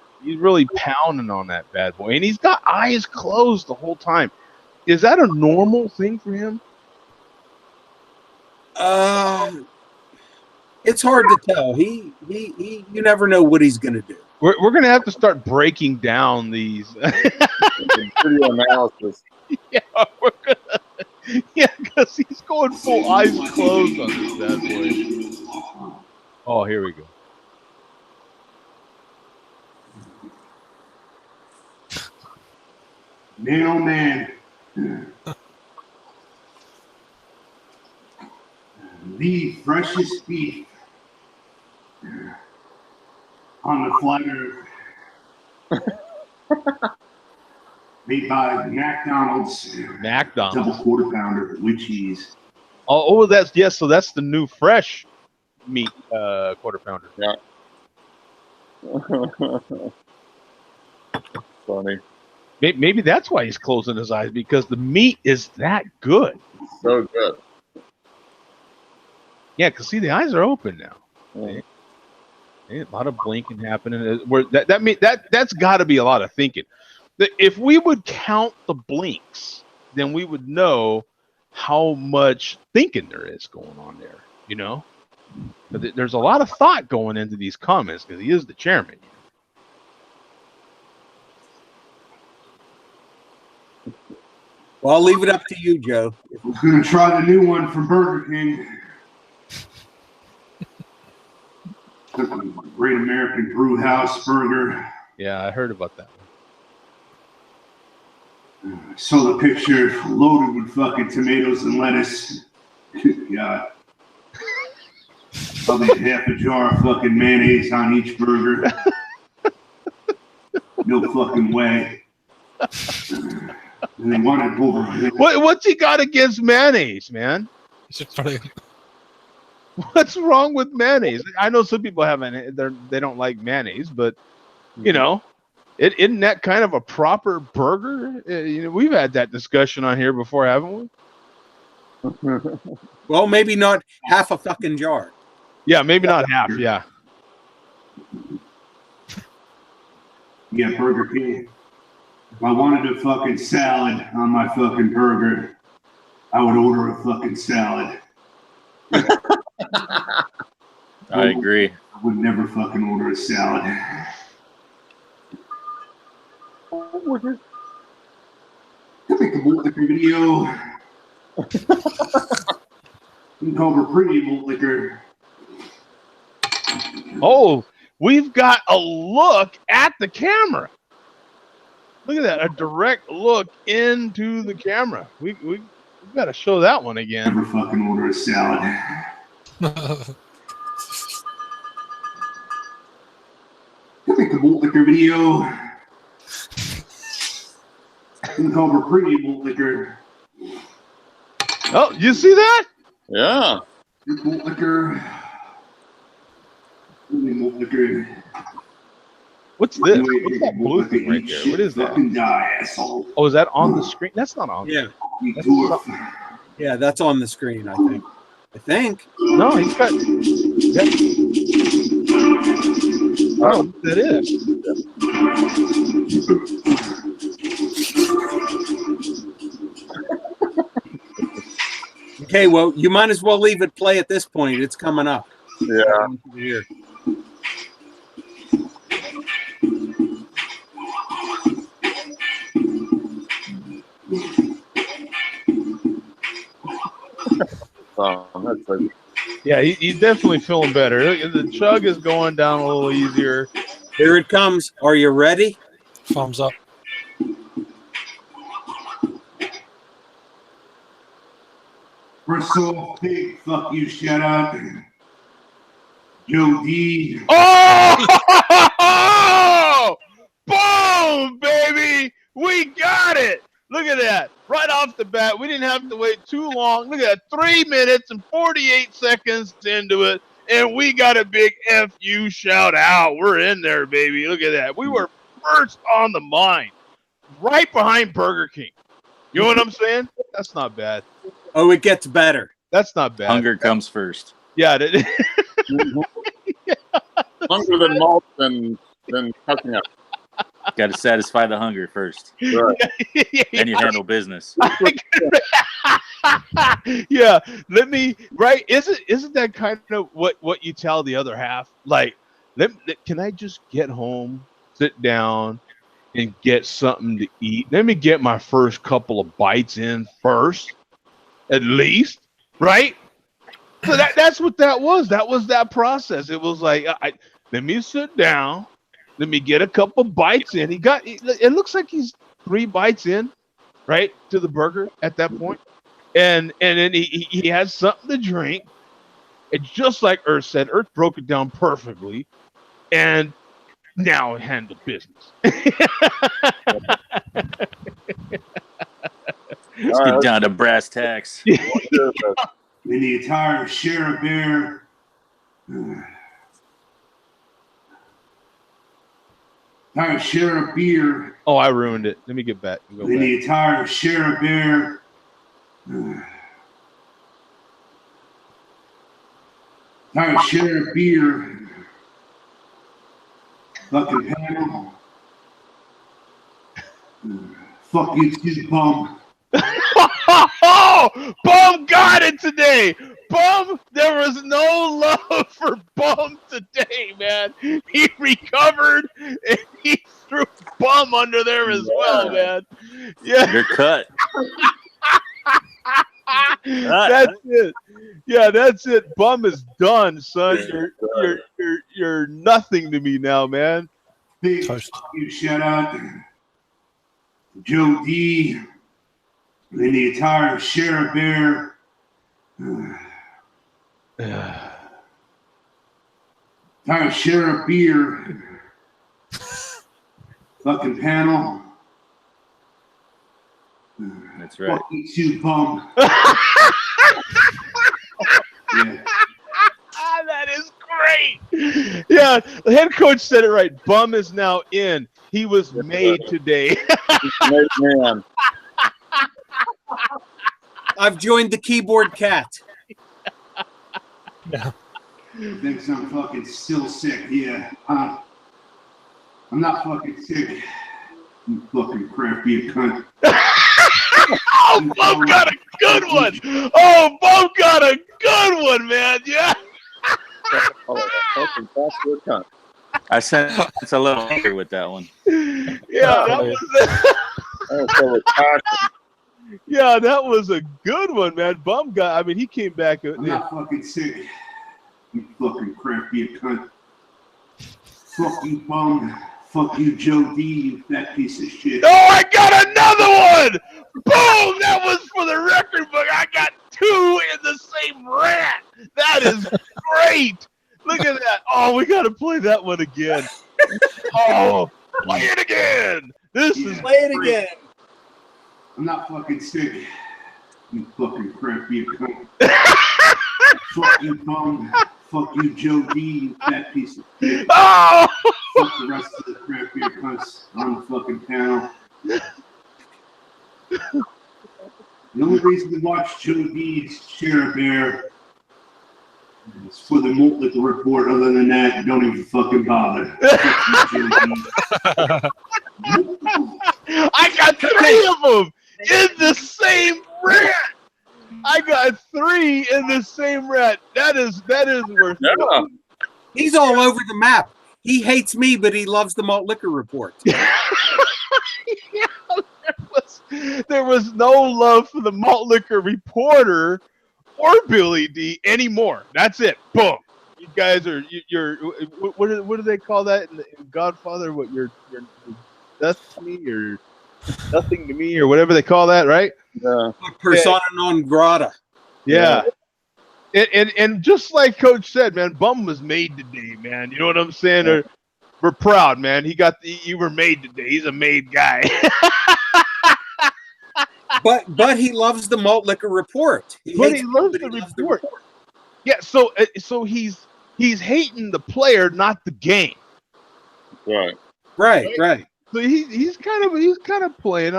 pounding on that bad boy, and he's got eyes closed the whole time. Is that a normal thing for him? It's hard to tell. You never know what he's going to do. We're going to have to start breaking down these. Video analysis. Yeah, because he's going full eyes closed on this bad boy. Oh, here we go. Man, oh man. The freshest beef on the flat Earth. Made by McDonald's. Double quarter pounder with cheese. Oh, that's yes. So that's the new fresh meat quarter pounder. Yeah. Funny. Maybe that's why he's closing his eyes, because the meat is that good. So good. Yeah, because see, the eyes are open now. Yeah. A lot of blinking happening. Where that's got to be a lot of thinking. If we would count the blinks, then we would know how much thinking there is going on there. You know, but there's a lot of thought going into these comments because he is the chairman. Well, I'll leave it up to you, Joe. We're going to try the new one from Burger King. American Brew House burger. Yeah, I heard about that. Saw the picture loaded with fucking tomatoes and lettuce. Good God. Probably half a jar of fucking mayonnaise on each burger. No fucking way. And they wanted over. What's he got against mayonnaise, man? It's just brilliant. What's wrong with mayonnaise? I know some people they don't like mayonnaise, but you know, isn't that kind of a proper burger? You know, we've had that discussion on here before, haven't we? Well, maybe not half a fucking jar. Yeah, maybe not half. Yeah. Yeah, Burger King. If I wanted a fucking salad on my fucking burger, I would order a fucking salad. I agree. I would never fucking order a salad. Can make a malt liquor video. You can call her pretty malt liquor. Oh, we've got a look at the camera. Look at that, a direct look into the camera. We've got to show that one again. Never fucking order a salad. Can make a malt liquor video. You can call her pretty malt liquor. Oh, you see that? Yeah. Malt liquor. Malt liquor. What's this? What's that blue thing right there? What is that? Fucking die, asshole. Oh, is that on the screen? That's not on. Yeah. You That's dwarf. Yeah, that's on the screen, I think. No, he's got. That, I don't know what that is. Okay, well, you might as well leave it play at this point. It's coming up. Yeah. Here. That's like, Yeah, he's definitely feeling better. The chug is going down a little easier. Here it comes. Are you ready? Thumbs up. First off, big fuck you, shut up. Joe D. Oh! Boom, baby! We got it! Look at that. Right off the bat, we didn't have to wait too long. Look at that. 3 minutes and 48 seconds into it, and we got a big FU shout out. We're in there, baby. Look at that. We were first on the mind, right behind Burger King. You know what I'm saying? That's not bad. Oh, it gets better. That's not bad. Hunger comes first. Yeah. Longer than malt than cutting up. Got to satisfy the hunger first. Right. Then you handle business. Yeah, right. Isn't that kind of what you tell the other half? Like, can I just get home, sit down, and get something to eat? Let me get my first couple of bites in first, at least, right? So that's what that was. That was that process. It was like, let me sit down. Let me get a couple bites in. It looks like he's 3 bites in, right, to the burger at that point. And then he has something to drink. And just like Earth said, Earth broke it down perfectly. And now handle business. Let's get down to brass tacks. In the entire Share a Bear. Entire Share a Beer. Oh, I ruined it. Let me get back. Go In back. the entire Share a Bear. Entire Share a Beer. Fucking panel. Fuck you too, bum. Oh, Bum got it today. Bum, there was no love for Bum today, man. He recovered and he threw Bum under there as well, man. Yeah, You're cut. that's it. Yeah, that's it. Bum is done, son. you're nothing to me now, man. Big Toast. fuck you shout out to Joe D and the entire Sheriff Bear. Entire Sheriff Beer fucking panel. That's right. Fuck you too, bum. Yeah. That is great. Yeah, the head coach said it right. Bum is now in. He was made today. Man. I've joined the keyboard cat. Yeah. Thinks I'm fucking still sick. Yeah. I'm not fucking sick. You fucking crap beer cunt. Oh, Bum got a good one. Oh, Bum got a good one, man. Yeah. I sent a little anger with that one. Yeah, that was yeah, that was a good one, man. Bum got. I mean, he came back. I'm not fucking sick. You fucking crap beer cunt. Fuck you, bum. Fuck you, Joe D, you fat piece of shit. Oh, I got another one! Boom! That was for the record book. I got two in the same rant. That is great. Look at that. Oh, we got to play that one again. Oh, play it again. This is Play it again. I'm not fucking sick. You fucking crap beer cunt. Fuck you, bum. Fuck you, Joe D, you fat piece of shit. Oh! Fuck the rest of the crap beer cunts on the fucking panel. The only reason to watch Joe D's Sheriff Bear is for the malt liquor report. Other than that, don't even fucking bother. Fuck you, Joe D. I got three of them in the same rant. I got three in the same rant. That is worth it. Yeah. He's all over the map. He hates me, but he loves the malt liquor report. Yeah, there was no love for the malt liquor reporter or Billy D anymore. That's it. Boom. You guys are you're what do they call that in Godfather? What you're dust to me or nothing to me or whatever they call that, right? Yeah. Persona non grata. Yeah. And just like Coach said, man, Bum was made today, man. You know what I'm saying? Yeah. We're proud, man. You were made today. He's a made guy. But he loves the malt liquor report. He But hates he me, loves but the he loves report. Yeah, so he's hating the player, not the game. Right. Right. So he's kind of playing.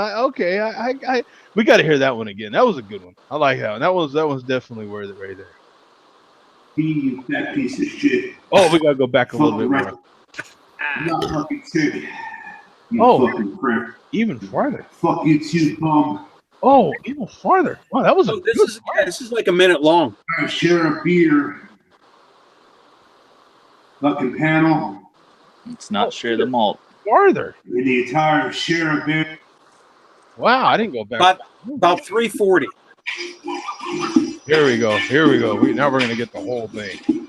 We got to hear that one again. That was a good one. I like that one. That was definitely worth it right there. You fat piece of shit. Oh, we got to go back a little Fuck bit the rest. more. I'm not fucking sick. You Oh. fucking crap. Even farther. Fuck you too, bum. Oh, even farther. Wow, that was a So good this is like a minute long. Sheriff Beer. Fucking panel. It's not share the malt. farther. In the entire Sheriff Beer. Wow, I didn't go back. About 340. Here we go. Now we're gonna get the whole thing.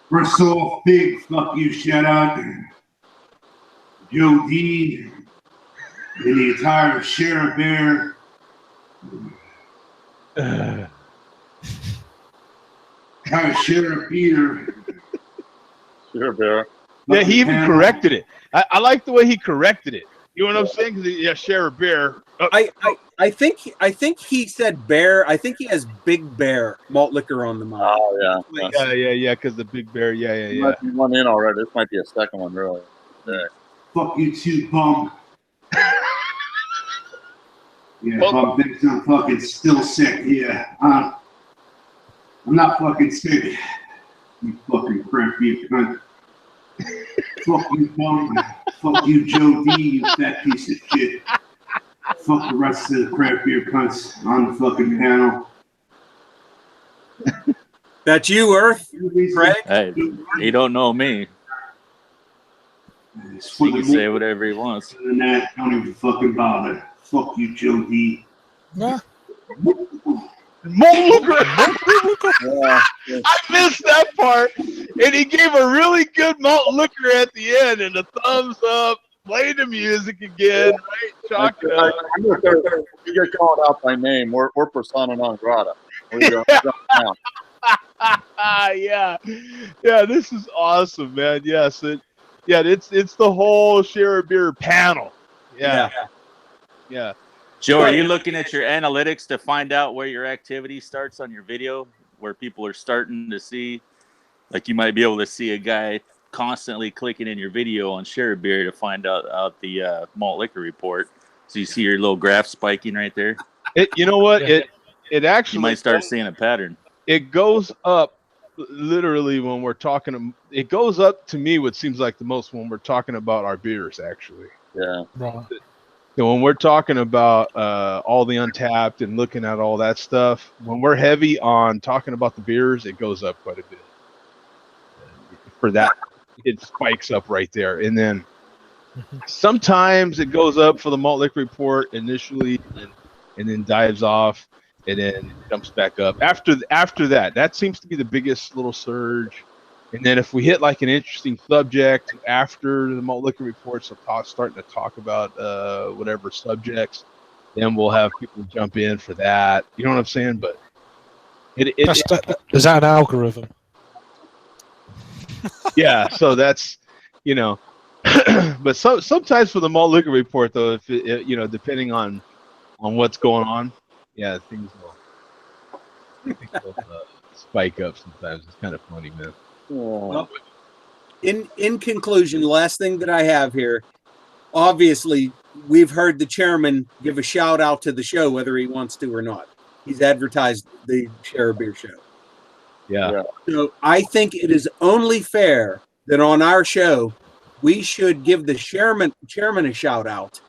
First off, big fuck you shout out to Joe D and the entire Sheriff Bear. Entire Sheriff Beer. Sure, Bear. Yeah, he even Panel. corrected it. I like the way he corrected it. You know what I'm saying? Because yeah, share a beer. I think he said bear. I think he has Big Bear malt liquor on the mind. Oh, yeah. Yeah. Because the big bear. Yeah. Might be one in already. This might be a second one, really. Yeah. Fuck you too, bum. Yeah, Well- bum thinks I'm fucking still sick. Yeah, I'm not fucking sick. You fucking crap beer cunt. Fuck you, bum. Fuck you, Joe D, you fat piece of shit. Fuck the rest of the crap beer cunts on the fucking panel. That's you, Earth. Craig? Hey, he don't know me. It's for He the can say more whatever he wants. than that. Don't even fucking bother. Fuck you, Joe D. Nah. Malt liquor. Yeah. I missed that part. And he gave a really good malt liquor at the end and a thumbs up. Play the music again, right? Chalk it up. I'm gonna tell you, if you get called out by name, we're persona non grata. We're out. Yeah, yeah. This is awesome, man. Yes, it's the whole share a beer panel. Yeah, yeah. Joe, are you looking at your analytics to find out where your activity starts on your video, where people are starting to see? Like you might be able to see a guy constantly clicking in your video on share a beer to find out the malt liquor report. So you see your little graph spiking right there. You know what? Yeah. It actually You might start seeing a pattern. it goes up literally when we're talking. It goes up to me what seems like the most when we're talking about our beers. Actually, Yeah. Right. when we're talking about all the untapped and looking at all that stuff, when we're heavy on talking about the beers, it goes up quite a bit. For that, it spikes up right there, and then sometimes it goes up for the malt liquor report initially, and then dives off, and then jumps back up after that. That seems to be the biggest little surge. And then if we hit like an interesting subject after the malt liquor reports, starting to talk about whatever subjects, then we'll have people jump in for that. You know what I'm saying? But Is that an algorithm? yeah. So that's but sometimes for the malt liquor report though, if depending on what's going on, yeah, things will spike up sometimes. It's kind of funny, man. Well, in conclusion, last thing that I have here, obviously, we've heard the chairman give a shout out to the show, whether he wants to or not. He's advertised the Share a Beer show. Yeah. So I think it is only fair that on our show, we should give the chairman a shout out.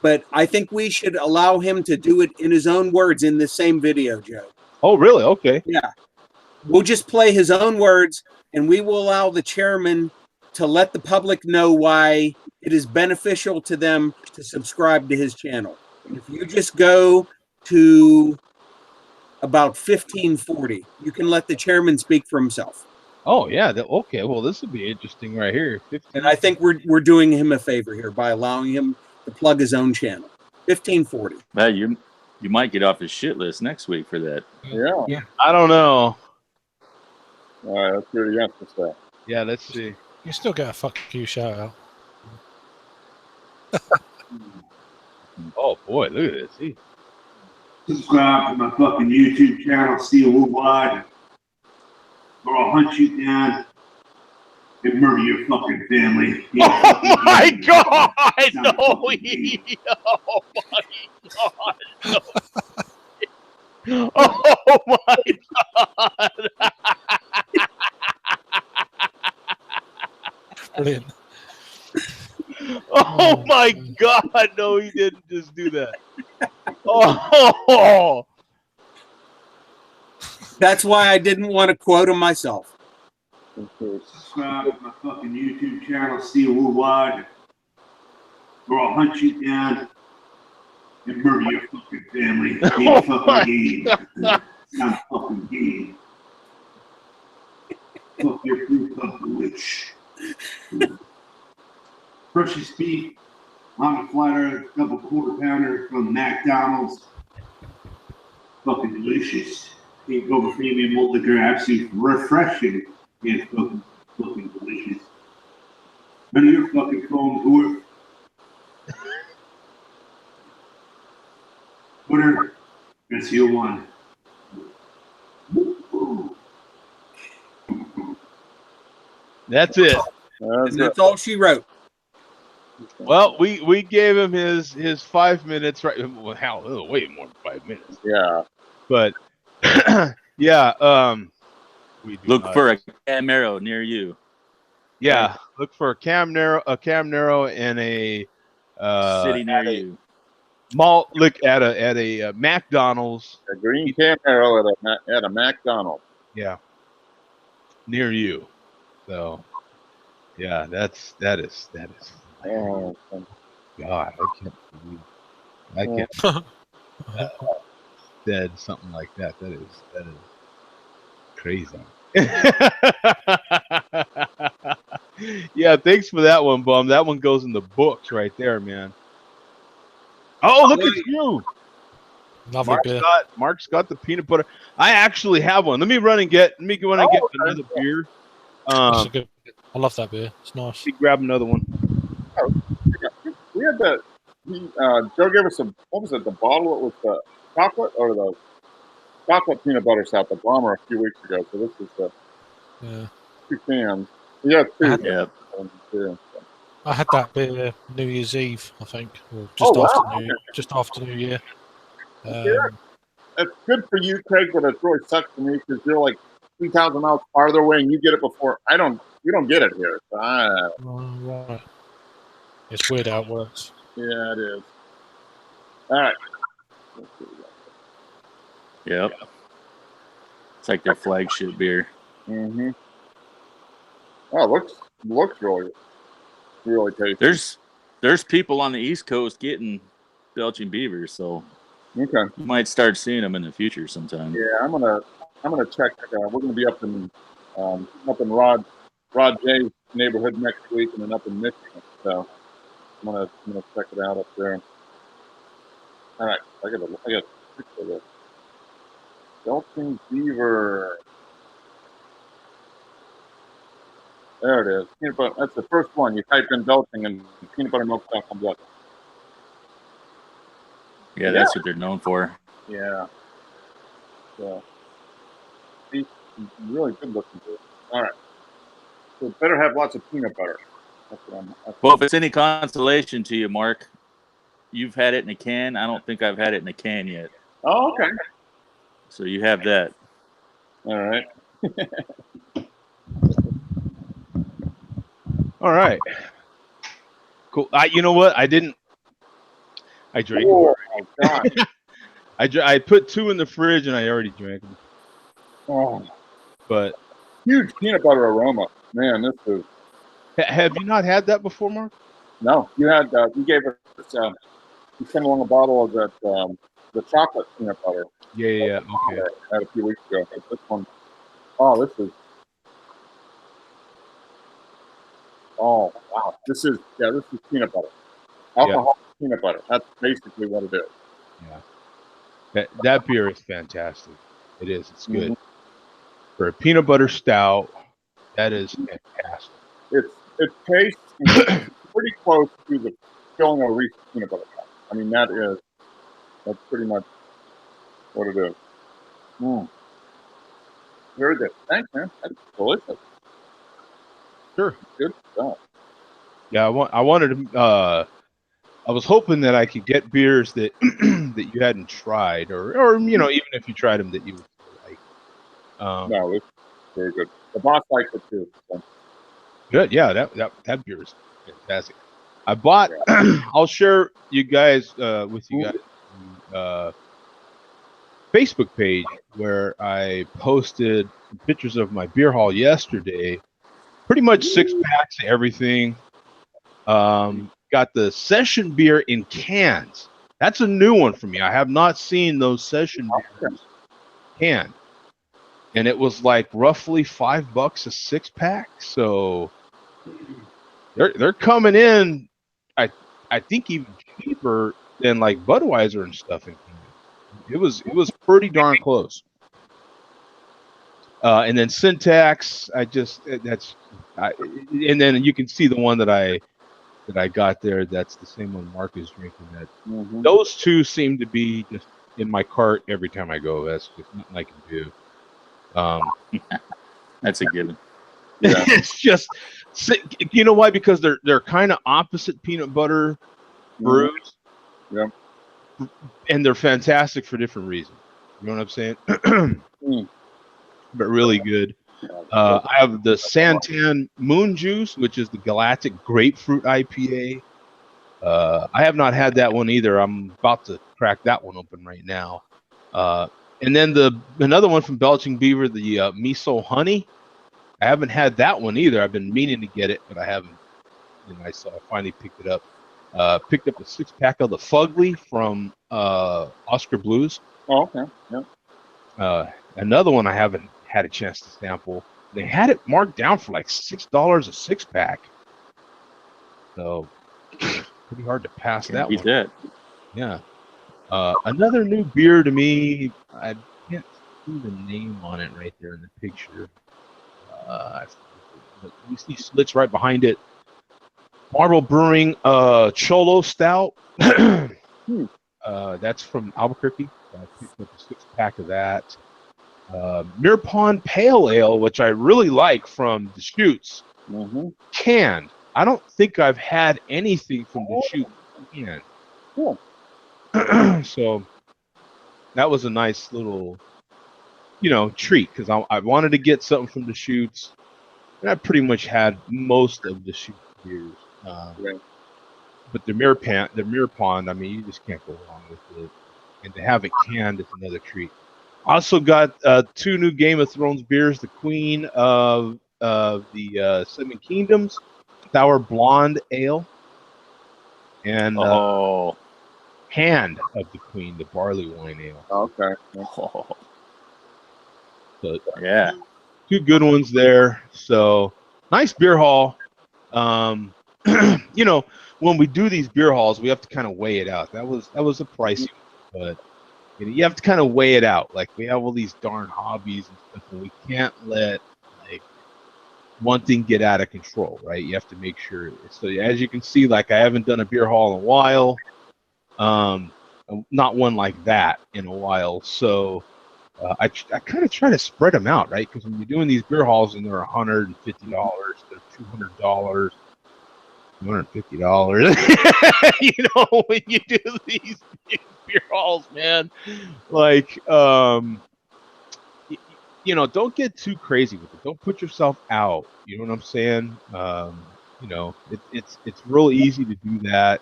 But I think we should allow him to do it in his own words in the same video, Joe. Oh, really? Okay. Yeah. We'll just play his own words, and we will allow the chairman to let the public know why it is beneficial to them to subscribe to his channel. If you just go to about 1540, you can let the chairman speak for himself. Oh, yeah. Okay. Well, this would be interesting right here. 15. And I think we're doing him a favor here by allowing him to plug his own channel. 1540. Man, you might get off his shit list next week for that. Yeah. I don't know. All right, let's hear the answer to that. Yeah, let's see. You still get a fuck you shout out. Oh boy, look at this. See? Subscribe to my fucking YouTube channel, Steel Worldwide, or I'll hunt you down and murder your fucking family. Oh my God! No! Oh my God! No. Oh my God! Brilliant. Oh my God! No, he didn't just do that. Oh. That's why I didn't want to quote him myself. Subscribe to my fucking YouTube channel, Steel Worldwide, or I'll hunt you down and murder your fucking family. It's a fucking game. It's not a fucking game. Fuck your fruit, fuck the witch. Precious beef on a flat earth double quarter pounder from McDonald's. Fucking delicious. Pink over premium malt liquor, absolutely refreshing and fucking delicious. None of your fucking phone whore. Twitter, that's your one. That's it. And that's all she wrote. Well, we gave him his 5 minutes, right? Well, hell, way more than 5 minutes. Yeah. But yeah, we do Look not- for a Camaro near you. Yeah, look for a Cam Nero, and a City near you. malt lick at a McDonald's. A green Camaro at a McDonald's. Yeah, near you. So, yeah, that is. Oh, God, I can't believe. I can't. said something like that. That is crazy. Yeah, thanks for that one, Bum. That one goes in the books right there, man. Oh, look at you. Lovely beer. Mark's got the peanut butter. I actually have one. Let me run and get another beer. That's a good. I love that beer. It's nice. Let me grab another one. We had that. Joe gave us what was it? The bottle with the chocolate or the chocolate peanut butter stout, the bomber, a few weeks ago. So this is the Yeah. 2 cans. Yeah, 2. Yeah. I had that beer New Year's Eve, I think, or just after New Year. It's good for you, Craig, but it really sucks for me because you're like 3,000 miles farther away and you get it before we don't get it here. So Right. It's weird how it works. yeah, it is. All right. Yep. It's like their flagship beer. Mm-hmm. Oh, it looks really tasty. There's people on the East Coast getting Belching Beavers, so Okay. you might start seeing them in the future sometime. Yeah, I'm gonna check. We're gonna be up in Rod J's neighborhood next week, and then up in Michigan. So I'm gonna check it out up there. All right, I got a picture of this. Belching Beaver. There it is. Peanut butter. That's the first one. You type in Belching and peanut butter milk stout comes up. Yeah, that's what they're known for. Yeah. So he's really good looking beer. All right. So it better have lots of peanut butter. Well, if it's any consolation to you, Mark, you've had it in a can. I don't think I've had it in a can yet. Oh, okay. So you have that. All right. All right. Cool. You know what? I drank. Oh my god. I put 2 in the fridge and I already drank them. Oh, But huge peanut butter aroma. Man, this is. have you not had that before, Mark? No, you gave us. You sent along a bottle of that the chocolate peanut butter. Yeah. Okay. I had a few weeks ago. But this one. Oh, this is. Oh wow. This is peanut butter. Alcohol peanut butter. That's basically what it is. Yeah. That beer is fantastic. It is. It's good. For a peanut butter stout, that is fantastic. It tastes pretty close to the filling of a Reese's peanut butter cup. I mean, that's pretty much what it is. Very good. Thanks, man. That's delicious. Sure. Good stuff. Yeah, I wanted to. I was hoping that I could get beers that that you hadn't tried, or even if you tried them that you would like. No, it's very good. The boss likes it too. So. Good, yeah. That beer is fantastic. I bought. I'll share you guys with you guys Facebook page where I posted pictures of my beer haul yesterday. Pretty much 6 packs of everything. Got the session beer in cans. That's a new one for me. I have not seen those session beers canned. And it was like roughly $5 a 6-pack. So they're coming in, I think even cheaper than like Budweiser and stuff. It was pretty darn close. And then Syntax, and then you can see the one that I got there. That's the same one Mark is drinking. Those 2 seem to be just in my cart every time I go. That's just nothing I can do. That's a given. Yeah. It's just, you know why? Because they're kind of opposite peanut butter brews. Yeah. And they're fantastic for different reasons. You know what I'm saying? But really good. I have the Santan Moon Juice, which is the Galactic Grapefruit IPA. I have not had that one either. I'm about to crack that one open right now. And then another one from Belching Beaver, the Miso Honey. I haven't had that one either. I've been meaning to get it, but I haven't. And I finally picked it up. Picked up a 6-pack of the Fugly from Oscar Blues. Oh, okay. Yeah. Another one I haven't had a chance to sample. They had it marked down for like $6 a 6-pack. So pretty hard to pass Can't that beat one. that. Yeah. Another new beer to me. I can't see the name on it right there in the picture. But you see slits right behind it. Marble Brewing Cholo Stout. That's from Albuquerque. I picked up a 6-pack of that. Mirror Pond Pale Ale, which I really like from the Shoots, Mm-hmm. canned. I don't think I've had anything from the Shoots canned. Cool. So that was a nice little, treat because I wanted to get something from the Shoots, and I pretty much had most of the Shoots beers. Right. But the Mirror Pond, I mean, you just can't go wrong with it. And to have it canned is another treat. Also got 2 new Game of Thrones beers: the Queen of the Seven Kingdoms Sour Blonde Ale, and Oh, Hand of the Queen, the Barley Wine Ale. Okay. Yeah. oh, So yeah. 2 good ones there. So nice beer haul. When we do these beer hauls, we have to kind of weigh it out. That was a pricey one, but you have to kind of weigh it out. Like, we have all these darn hobbies and stuff, and we can't let like one thing get out of control, right? You have to make sure. So as you can see, like, I haven't done a beer haul in a while, not one like that in a while. So I kind of try to spread them out, right? Because when you're doing these beer hauls and they're $150, they're $200. $250. When you do these beer hauls, man, like, don't get too crazy with it. Don't put yourself out. You know what I'm saying? It's real easy to do that.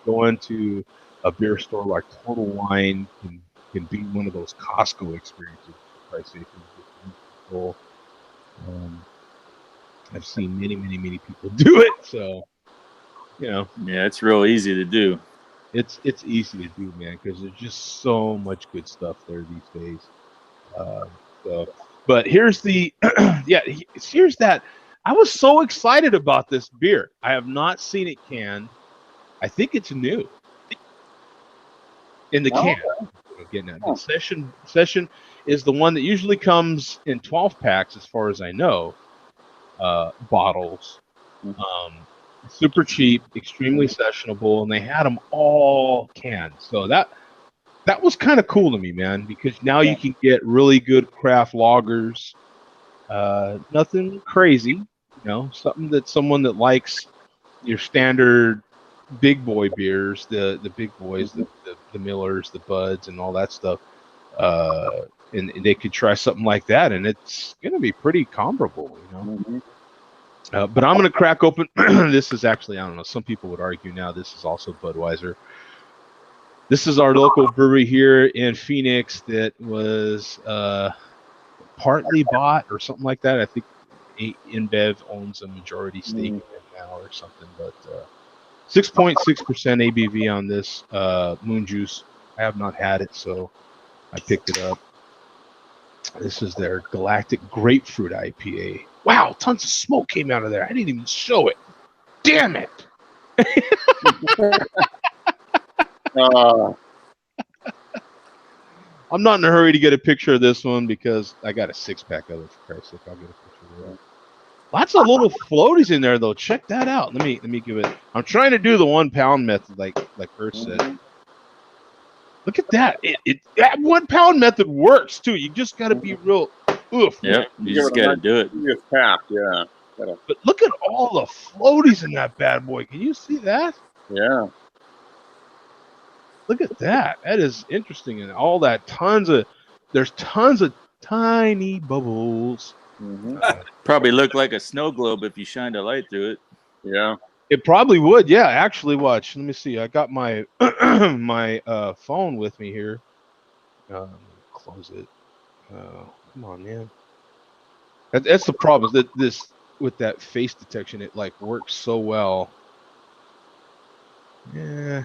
Go into a beer store like Total Wine can be one of those Costco experiences. For Christ's sake, people. I've seen many, many, many people do it. So, Yeah, it's real easy to do. it's easy to do, man, because there's just so much good stuff there these days. But here's the here's that. I was so excited about this beer. I have not seen it canned. I think it's new in the can. Getting that. The session is the one that usually comes in 12 packs, as far as I know. Bottles. Super cheap, extremely sessionable, and they had them all canned. So that was kind of cool to me, man, because now you can get really good craft lagers. Nothing crazy, something that someone that likes your standard big boy beers, the big boys, the Millers, the Buds, and all that stuff. And they could try something like that, and it's gonna be pretty comparable, But I'm going to crack open. This is actually, I don't know, some people would argue now this is also Budweiser. This is our local brewery here in Phoenix that was partly bought or something like that. I think InBev owns a majority stake in it now or something. But 6.6% ABV on this Moon Juice. I have not had it, so I picked it up. This is their Galactic Grapefruit IPA. Wow, tons of smoke came out of there. I didn't even show it. Damn it. I'm not in a hurry to get a picture of this one because I got a 6-pack of it, for Christ's sake. I'll get a picture of that. Lots of little floaties in there, though. Check that out. Let me give it. I'm trying to do the 1 pound method, like Kurt said. Look at that. That 1 pound method works too. You just got to be real. Oof. Yep, you just got to do it. Tap, yeah. But look at all the floaties in that bad boy. Can you see that? Yeah. Look at that. That is interesting. And all that there's tons of tiny bubbles. Probably look like a snow globe if you shined a light through it. Yeah. It probably would. Yeah, actually, watch. Let me see. I got my my phone with me here. Close it. Come on, man. That's the problem. Is that this with that face detection, it like works so well. Yeah.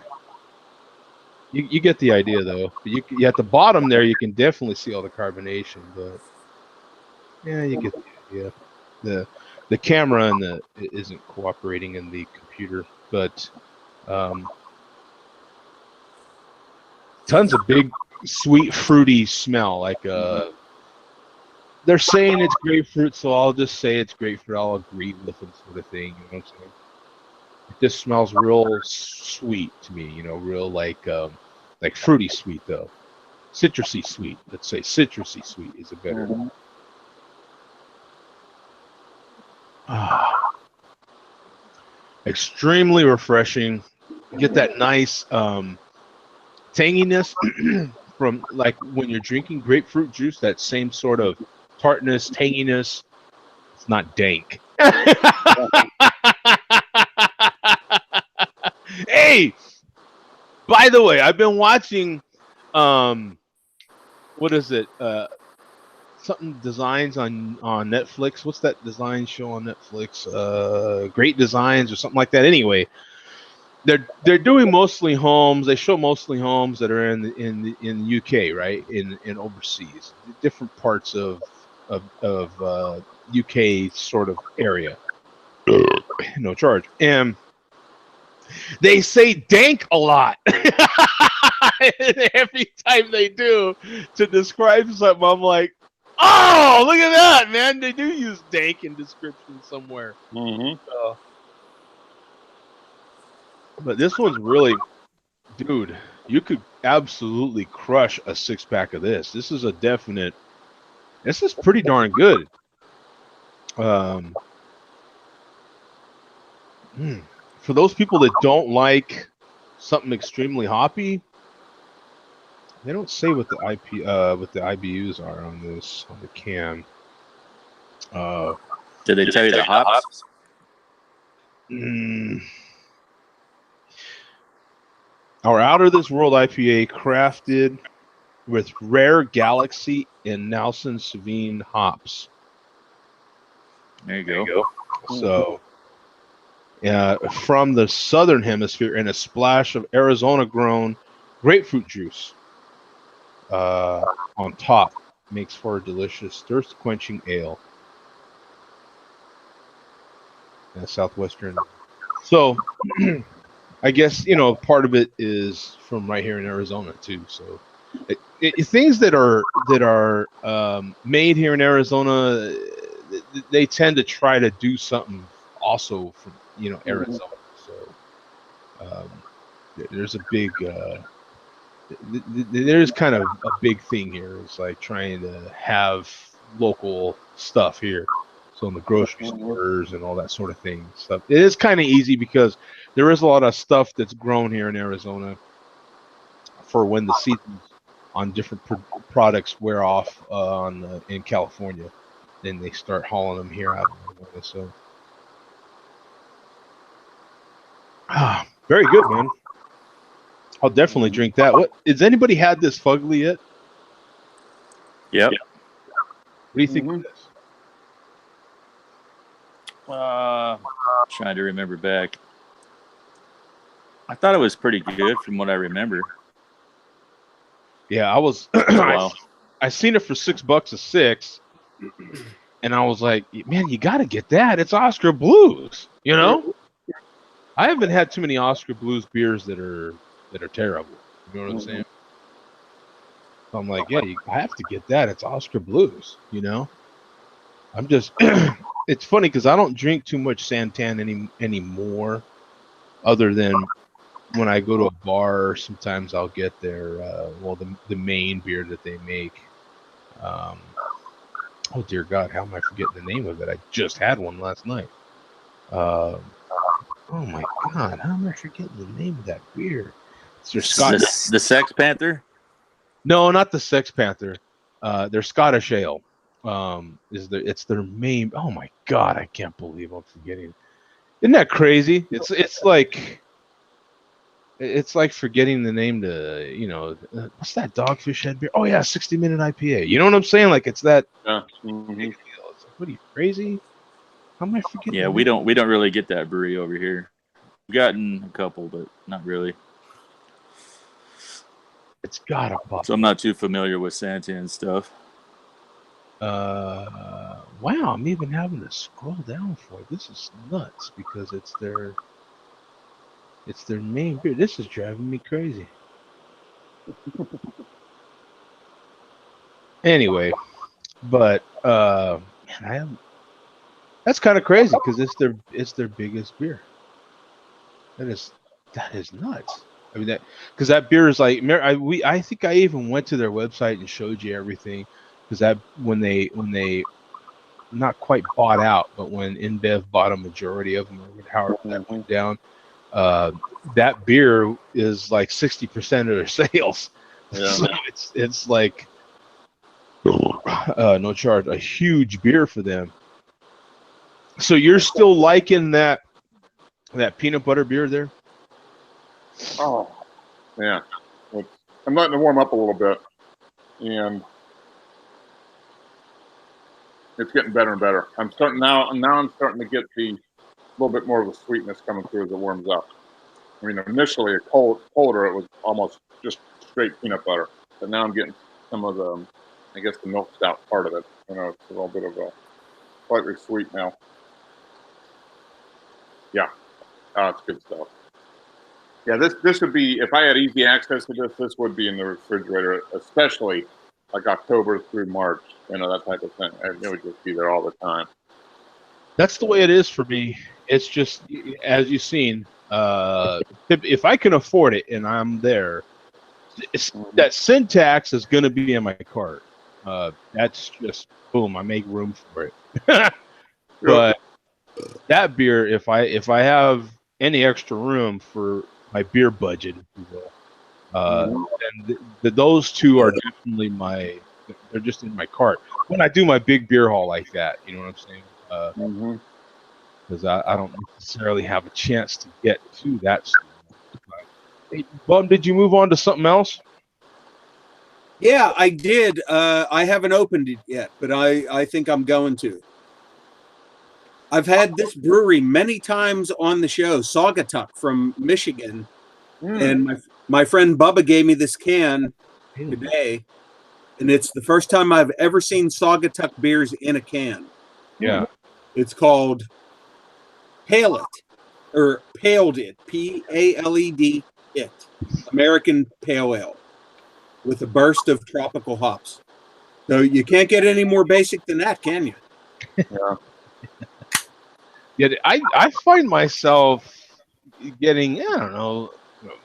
You get the idea though. You at the bottom there, you can definitely see all the carbonation, but yeah, you get the idea. The camera and the isn't cooperating in the computer, but um, tons of big, sweet, fruity smell. Like they're saying it's grapefruit, so I'll just say it's grapefruit. I'll agree with them, sort of thing. You know what I'm saying? This smells real sweet to me. You know, real like fruity sweet though. Citrusy sweet. Let's say citrusy sweet is a better. Extremely refreshing. You get that nice tanginess from like when you're drinking grapefruit juice. That same sort of tartness, tanginess. It's not dank. Hey, by the way, I've been watching what is it? Something designs on Netflix. What's that design show on Netflix? Great Designs or something like that. Anyway, they're doing mostly homes. They show mostly homes that are in the UK, right? In overseas, different parts of UK sort of area. No charge. And they say dank a lot. Every time they do to describe something, I'm like, oh, look at that, man. They do use dank in description somewhere. But this one's really, dude, you could absolutely crush a 6-pack of this. This is pretty darn good. For those people that don't like something extremely hoppy, they don't say what the IBUs are on the can. Did they tell you the hops? Our Out of This World IPA, crafted with rare Galaxy and Nelson Sauvignon hops. There you go. So, from the southern hemisphere, and a splash of Arizona-grown grapefruit juice on top makes for a delicious thirst-quenching ale. Southwestern. So, I guess part of it is from right here in Arizona too. So, things that are made here in Arizona, they tend to try to do something also from Arizona. So, there's a big there's kind of a big thing here. It's like trying to have local stuff here. So in the grocery stores and all that sort of thing. Stuff. It is kind of easy because there is a lot of stuff that's grown here in Arizona for when the seasons on different products wear off in California. Then they start hauling them here out of Arizona. So, very good, man. I'll definitely drink that. What has anybody had this fugly yet? Yep. What do you think of this? Trying to remember back. I thought it was pretty good from what I remember. Yeah, I was. I seen it for $6 a 6, and I was like, man, you got to get that. It's Oscar Blues. I haven't had too many Oscar Blues beers that are terrible. You know what I'm saying? So I'm like, yeah, I have to get that. It's Oscar Blues. I'm just. It's funny because I don't drink too much Santan anymore, other than when I go to a bar. Sometimes I'll get their the main beer that they make. Oh dear God, how am I forgetting the name of it? I just had one last night. Oh my God, how am I forgetting the name of that beer? It's their Scottish. The Sex Panther? No, not the Sex Panther. Their Scottish ale. It's their main. Oh my God, I can't believe I'm forgetting. Isn't that crazy? It's like forgetting the name to what's that Dogfish Head beer? Oh yeah, 60-minute IPA. You know what I'm saying? Like it's that. Yeah. Big deal. It's like, what are you, crazy? How am I forgetting? Yeah, we don't really get that brewery over here. We've gotten a couple, but not really. It's gotta pop. So I'm not too familiar with Santa and stuff. Wow, I'm even having to scroll down for it. This is nuts because it's their main beer. This is driving me crazy. Anyway, but man, that's kind of crazy because it's their biggest beer. That is nuts. I mean because that beer is like I think I even went to their website and showed you everything because that when they not quite bought out, but when InBev bought a majority of them, or however that went down, that beer is like 60% of their sales. Yeah. So it's like no charge, a huge beer for them. So you're still liking that peanut butter beer there? Oh, yeah. I'm letting it warm up a little bit, and it's getting better and better. I'm starting to get a little bit more of the sweetness coming through as it warms up. I mean, initially, colder, it was almost just straight peanut butter, but now I'm getting some of the, I guess, the milk stout part of it. You know, it's a little bit of a slightly sweet now. Yeah, it's good stuff. Yeah, this would be, if I had easy access to this would be in the refrigerator, especially like October through March, you know, that type of thing. And it would just be there all the time. That's the way it is for me. It's just, as you've seen, if I can afford it and I'm there, that syntax is going to be in my cart. That's just, boom, I make room for it. But that beer, if I have any extra room for my beer budget, if you will, and those two are definitely they're just in my cart. When I do my big beer haul like that, you know what I'm saying? Because I don't necessarily have a chance to get to that. Hey, Bum, did you move on to something else? Yeah, I did. I haven't opened it yet, but I think I'm going to. I've had this brewery many times on the show, Saugatuck from Michigan, and my friend Bubba gave me this can today, and it's the first time I've ever seen Saugatuck beers in a can. Yeah. It's called Pale It, or Paled It, P-A-L-E-D It, American Pale Ale, with a burst of tropical hops. So you can't get any more basic than that, can you? Yeah. Yeah, I find myself getting, I don't know,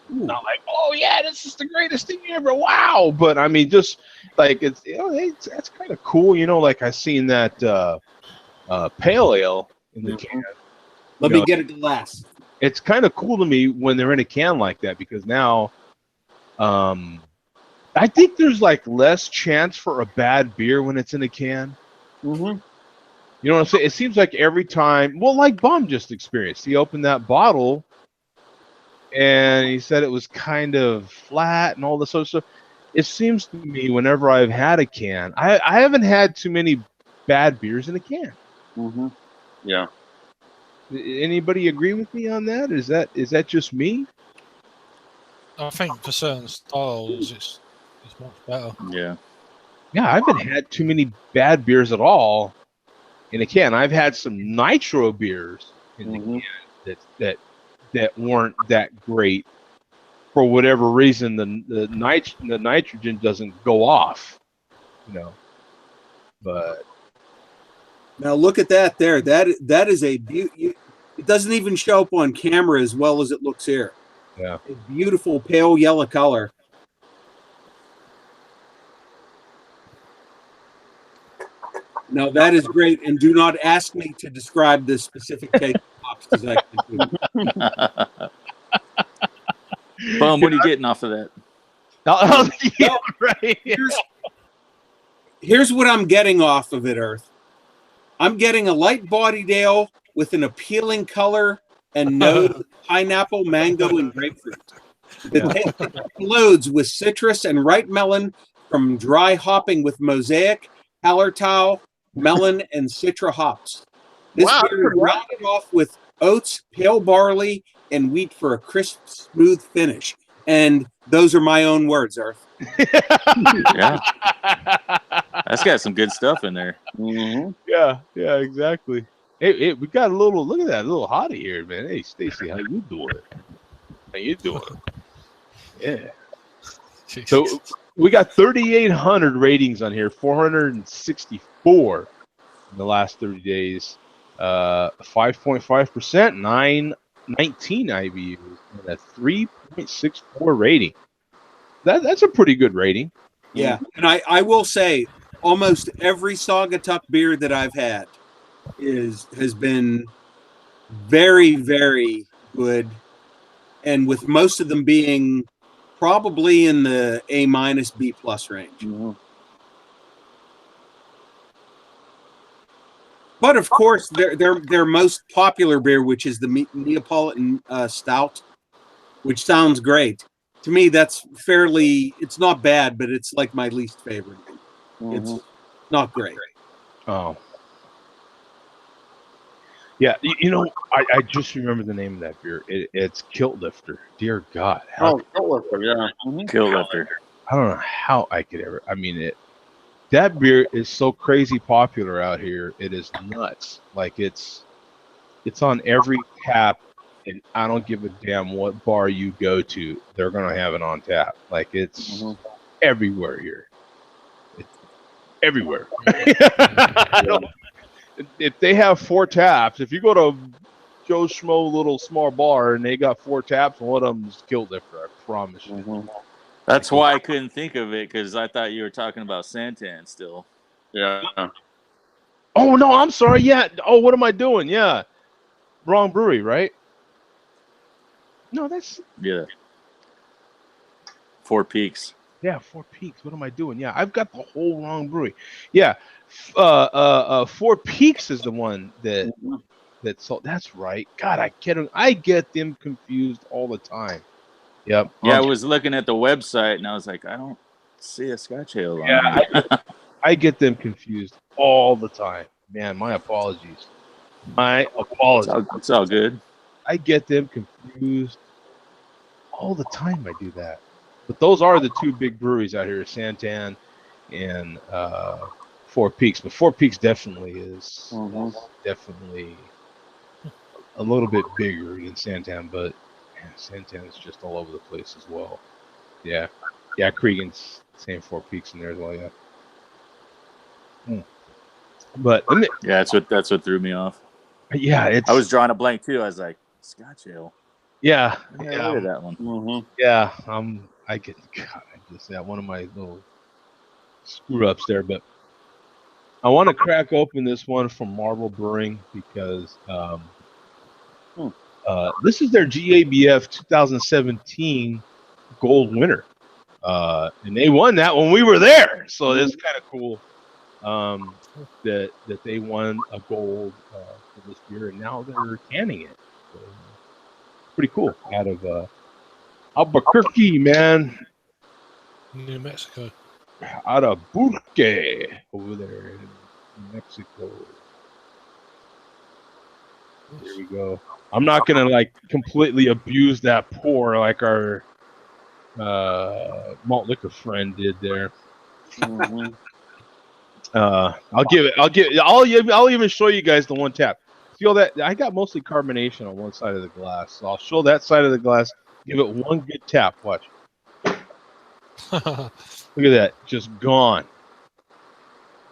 not like, oh yeah, this is the greatest thing ever, wow, but I mean, just like it's, you know, that's kind of cool, you know. Like I seen that pale ale in the can. Let me get a glass. It's kind of cool to me when they're in a can like that because now, I think there's like less chance for a bad beer when it's in a can. You know what I'm saying? It seems like every time, well, like Bum just experienced, he opened that bottle and he said it was kind of flat and all this other stuff. It seems to me whenever I've had a can, I haven't had too many bad beers in a can. Yeah. Anybody agree with me on that? Is that just me? I think for certain styles, it's much better. Yeah. Yeah, I haven't had too many bad beers at all in a can. I've had some nitro beers in the can that weren't that great for whatever reason. The nitrogen doesn't go off, you know. But now look at that there. That is a beauty. It doesn't even show up on camera as well as it looks here. Yeah, a beautiful pale yellow color. Now that is great, and do not ask me to describe the specific taste of hops because I can do. Bum, what are you getting off of that? yeah, right. Here's what I'm getting off of it, Earth. I'm getting a light-bodied ale with an appealing color and nose of pineapple, mango, and grapefruit. The taste explodes with citrus and ripe melon from dry hopping with Mosaic, Hallertau, melon, and Citra hops. This beer is rounded off with oats, pale barley, and wheat for a crisp, smooth finish. And Those are my own words, Earth. Yeah, that's got some good stuff in there. Mhm. Yeah, exactly. Hey, we got a little. Look at that little hottie here, man. Hey, Stacy, how you doing? How you doing? Yeah. So we got 3,800 ratings on here, 464 in the last 30 days. 5.5%, 19 IBUs, and a 3.64 rating. That's a pretty good rating. Yeah, and I will say, almost every Saugatuck beer that I've had has been very, very good, and with most of them being probably in the A minus B plus range. Mhm. But of course, their most popular beer, which is the Neapolitan Stout, which sounds great. To me, that's fairly. It's not bad, but it's like my least favorite. It's not great. Oh. Yeah, you know, I just remember the name of that beer. It's Kilt Lifter. Dear God. Oh, Lifter, yeah. Mhm. Kill lifter. I don't know how I could ever. I mean, that beer is so crazy popular out here. It is nuts. Like it's on every tap, and I don't give a damn what bar you go to. They're gonna have it on tap. Like it's everywhere here. It's everywhere. I don't- if they have 4 taps, if you go to Joe Schmo little small bar and they got 4 taps, one of them is Kilt Lifter. I promise you. That's why I couldn't think of it, because I thought you were talking about Santan still. Yeah. Oh no, I'm sorry. Yeah. Oh, what am I doing? Yeah, wrong brewery, right? No, that's Yeah. Four Peaks. yeah, Four Peaks. What am I doing? Yeah, I've got the whole wrong brewery. Yeah, Four Peaks is the one that sold. That's right. God, I get them confused all the time. Yep. Yeah, I was looking at the website and I was like, I don't see a Scotch ale on Yeah, there. I get them confused all the time. Man, my apologies. My apologies. It's all good. I get them confused all the time. I do that. But those are the 2 big breweries out here, Santan and Four Peaks. But Four Peaks definitely is definitely a little bit bigger than Santan, but man, Santan is just all over the place as well. Yeah. Yeah, Cregan's same Four Peaks in there as well, yeah. But Yeah, that's what threw me off. yeah, I was drawing a blank too. I was like, Scotch ale. yeah, I never heard of that one. yeah. I get God, I just one of my little screw ups there, but I want to crack open this one from Marble Brewing because this is their GABF 2017 gold winner, and they won that when we were there. So it's kind of cool that they won a gold for this beer, and now they're canning it. So, pretty cool. Out of Albuquerque, man. New Mexico. Out of Burque over there in Mexico. There we go. I'm not gonna like completely abuse that pour like our malt liquor friend did there. I'll even show you guys the one tap. Feel that I got mostly carbonation on one side of the glass, so I'll show that side of the glass. Give it one good tap. Watch. Look at that, just gone.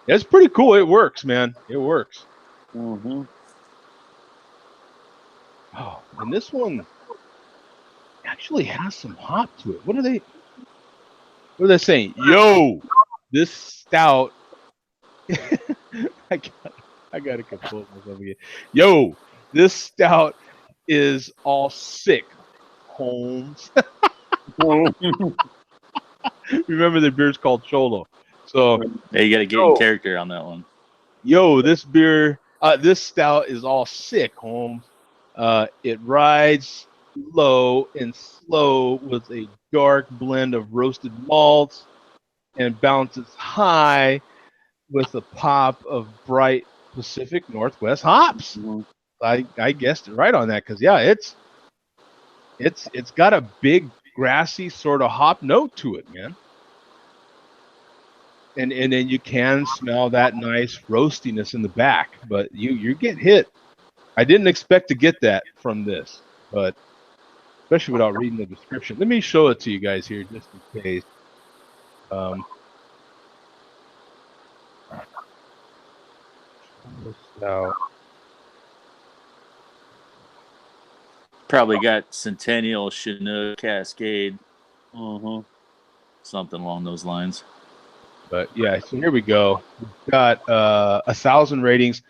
It's pretty cool. It works, man. It works. Oh, and this one actually has some hop to it. What are they saying? Yo, this stout. I gotta compose myself again. Yo, this stout is all sick, Holmes. Remember the beer's called Cholo. So yeah, you got to get in character on that one. Yo, this stout is all sick, Holmes. It rides low and slow with a dark blend of roasted malts and bounces high with a pop of bright Pacific Northwest hops. I guessed it right on that because yeah, it's got a big grassy sort of hop note to it, man. And then you can smell that nice roastiness in the back, but you get hit. I didn't expect to get that from this, but especially without reading the description. Let me show it to you guys here just in case. So, Probably got Centennial, Chinook, Cascade, Mm-hmm. something along those lines. but yeah, so here we go. We've got 1,000 ratings,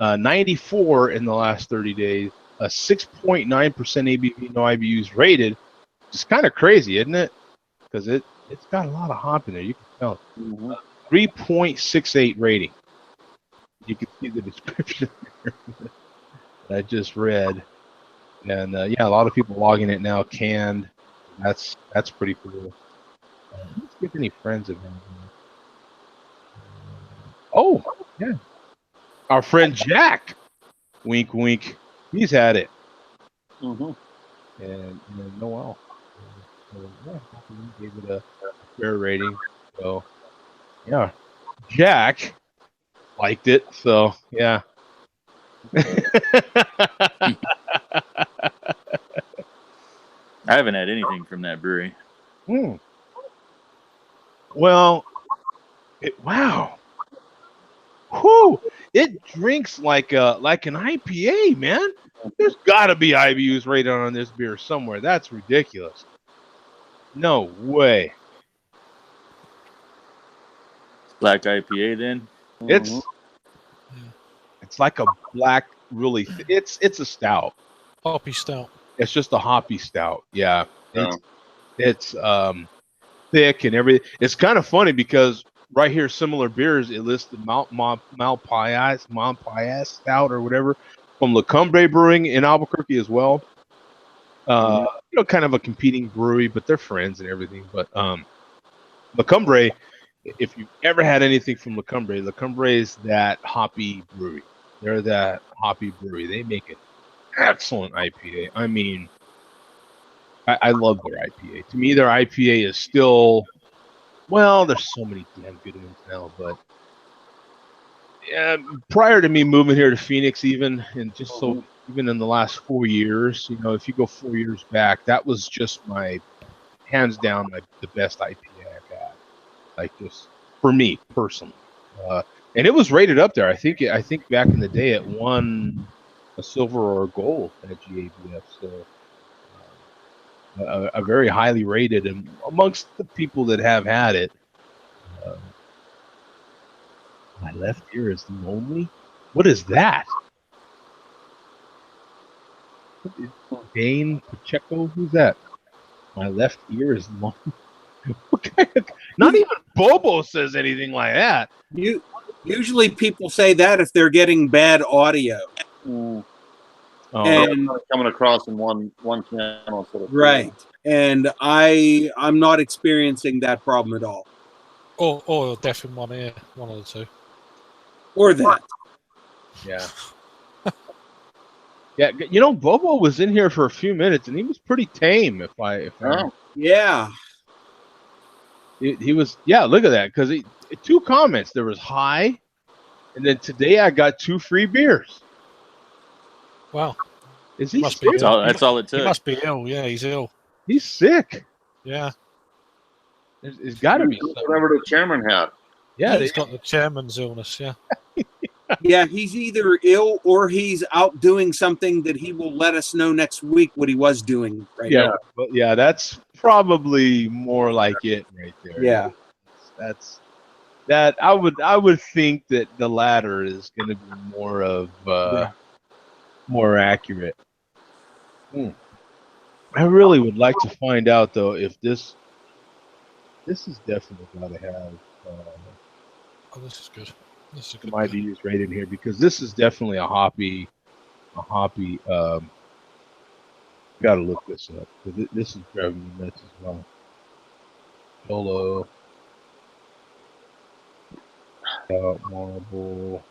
94 in the last 30 days, a 6.9% ABV, no IBUs rated. It's kind of crazy, isn't it? Because it's got a lot of hop in there. You can tell. 3.68 rating. You can see the description that I just read, and yeah, a lot of people logging it now canned. That's pretty cool. Let's get any friends of him. Oh, yeah, our friend Jack. Wink, wink. He's had it, Mm-hmm. and Noel. So, yeah, he gave it a fair rating. So yeah, Jack liked it. So yeah. I haven't had anything from that brewery. Well, wow. Whew. It drinks like an IPA, man. There's got to be IBUs rated on this beer somewhere. That's ridiculous. No way. Black IPA then? It's like a black, really. It's a stout. Hoppy stout. It's just a hoppy stout. Yeah. It's thick and everything. It's kind of funny because right here, similar beers, it lists the Malpayas stout or whatever from La Cumbre Brewing in Albuquerque as well. Kind of a competing brewery, but they're friends and everything. But La Cumbre, if you've ever had anything from La Cumbre is that hoppy brewery. They're that hoppy brewery. They make an excellent IPA. I mean, I love their IPA. To me, their IPA is still, well, there's so many damn good ones now, but prior to me moving here to Phoenix, even in the last 4 years, if you go 4 years back, that was just my hands down the best IPA I've had. Like just for me personally, and it was rated up there. I think back in the day it won a silver or a gold at GABF. So. A very highly rated, and amongst the people that have had it, my left ear is lonely. What is that? Dane Pacheco? Who's that? My left ear is lonely. Not even Bobo says anything like that. Usually people say that if they're getting bad audio. Oh, and coming across in one channel instead of right. And I'm not experiencing that problem at all. Or deaf in one ear, one of the two. Or that. Yeah. Yeah, Bobo was in here for a few minutes and he was pretty tame. Yeah. He was, yeah, look at that. Because 2 comments. There was hi, and then today I got 2 free beers. Wow. Is he sick? That's all it took. He must be ill. Yeah, he's ill. He's sick. Yeah. There's got to be something. Whatever the chairman had. Yeah, he's got the chairman's illness. Yeah. Yeah, he's either ill or he's out doing something that he will let us know next week what he was doing right now. But yeah, that's probably more like it right there. Yeah. That's that I would think that the latter is going to be more of more accurate. I really would like to find out though if this is definitely got to have this is good. This is a some good. IBUs right in here because this is definitely a hoppy. Got to look this up because this is driving me nuts as well. Solo. Marble.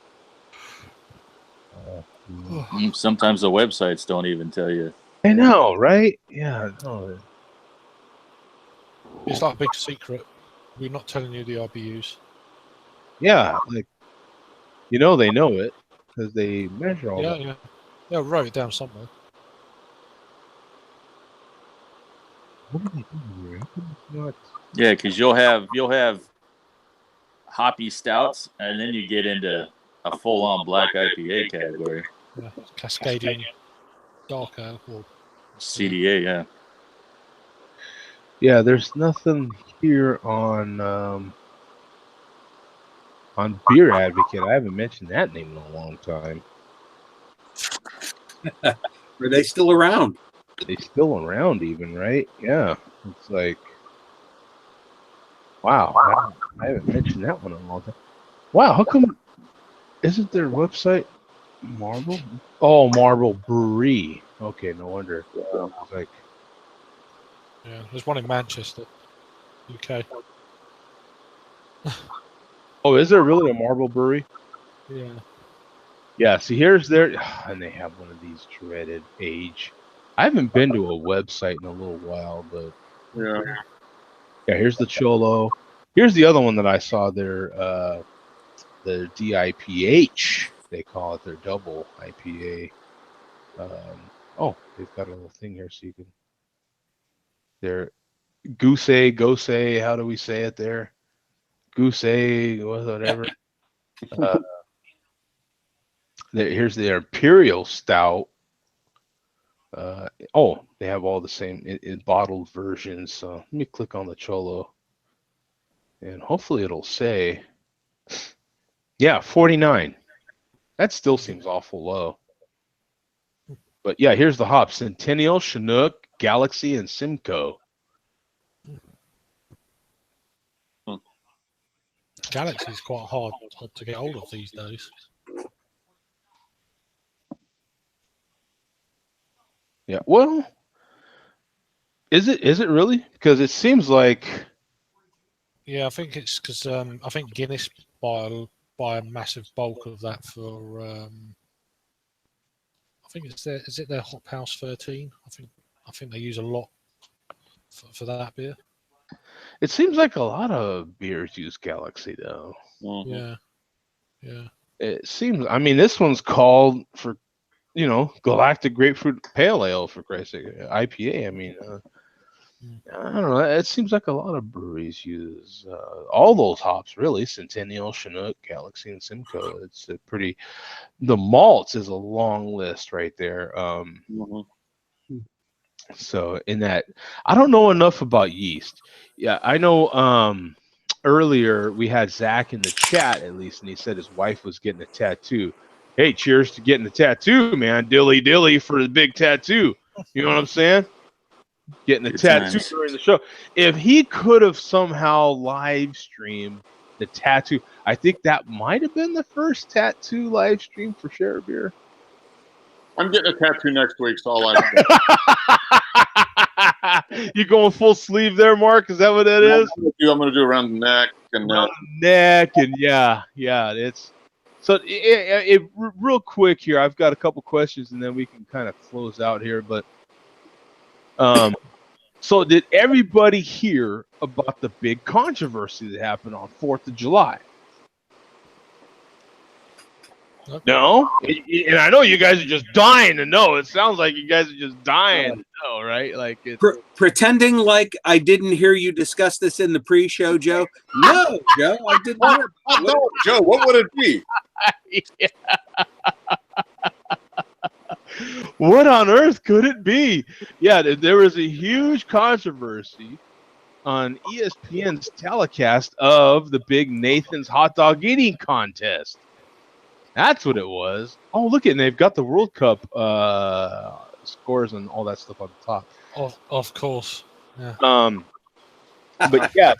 Sometimes the websites don't even tell you. I know, right? Yeah. No. It's like a big secret. We're not telling you the IBUs. Yeah, like they know it because they measure all Yeah, that. yeah. Yeah, I wrote it down somewhere. What did they do here? How come it's not? Yeah, because you'll have hoppy stouts, and then you get into a full-on black IPA category. Yeah, Cascadian Dark Ale. Or, CDA, yeah. Yeah, there's nothing here on Beer Advocate. I haven't mentioned that name in a long time. Are they still around? They still around even, right? Yeah. It's like, wow, I haven't mentioned that one in a long time. Wow, how come isn't their website Marble? Oh, Marble Brewery. Okay, no wonder. It's like, yeah, there's one in Manchester, UK. oh, is there really a Marble Brewery? Yeah. Yeah, see, here's their, and they have one of these dreaded age. I haven't been to a website in a little while, but Yeah. yeah, here's the Cholo. Here's the other one that I saw there, the DIPH, they call it their double IPA. Oh, they've got a little thing here so you can, they're Gose, how do we say it there? Guse, whatever. Here's the Imperial Stout. They have all the same in bottled versions. So let me click on the Cholo, and hopefully it'll say, yeah, 49. That still seems awful low. But yeah, here's the hops: Centennial, Chinook, Galaxy, and Simcoe. Galaxy's quite hard to get hold of these days. Yeah, well, is it really? Because it seems like, Yeah, I think it's because I think Guinness buy a massive bulk of that for. I think is it their Hop House 13? I think they use a lot for that beer. it seems like a lot of beers use Galaxy though. Mhm. Yeah, yeah. It seems. I mean, this one's called for, Galactic Grapefruit Pale Ale, for Christ's sake, IPA. I mean, I don't know. It seems like a lot of breweries use all those hops, really. Centennial, Chinook, Galaxy, and Simcoe. It's a pretty. The malts is a long list right there. Mhm. So in that, I don't know enough about yeast. Yeah, I know. Earlier we had Zach in the chat at least, and he said his wife was getting a tattoo. Hey, cheers to getting the tattoo, man! Dilly dilly for the big tattoo. You know what I'm saying? Getting a Good tattoo times. during the show. If he could have somehow live streamed the tattoo, I think that might have been the first tattoo live stream for Share Beer. I'm getting a tattoo next week, so I'll like You going full sleeve there, Mark? Is that what that is? I'm going to do around the neck and Around the neck, and yeah, it's so. Real quick here, I've got a couple questions, and then we can kind of close out here. But so did everybody hear about the big controversy that happened on 4th of July? No, and I know you guys are just dying to know. It sounds like you guys are just dying to know, right? Like it's Pretending like I didn't hear you discuss this in the pre-show, Joe. No, Joe, I didn't hear. no, Joe, what would it be? What on earth could it be? Yeah, there was a huge controversy on ESPN's telecast of the big Nathan's hot dog eating contest. That's what it was. Oh, look at it. They've got the World Cup scores and all that stuff on the top. Of course. Yeah. But yeah,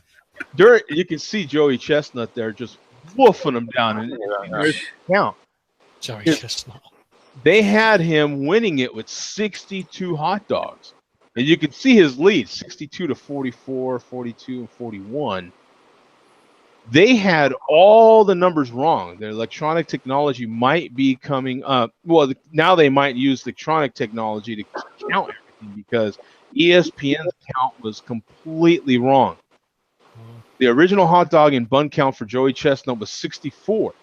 you can see Joey Chestnut there just woofing them down. And there's the count. Joey Chestnut. They had him winning it with 62 hot dogs. And you can see his lead, 62 to 44, 42, and 41. They had all the numbers wrong. Their electronic technology might be coming up. Well, now they might use electronic technology to count everything because ESPN's count was completely wrong. The original hot dog and bun count for Joey Chestnut was 64,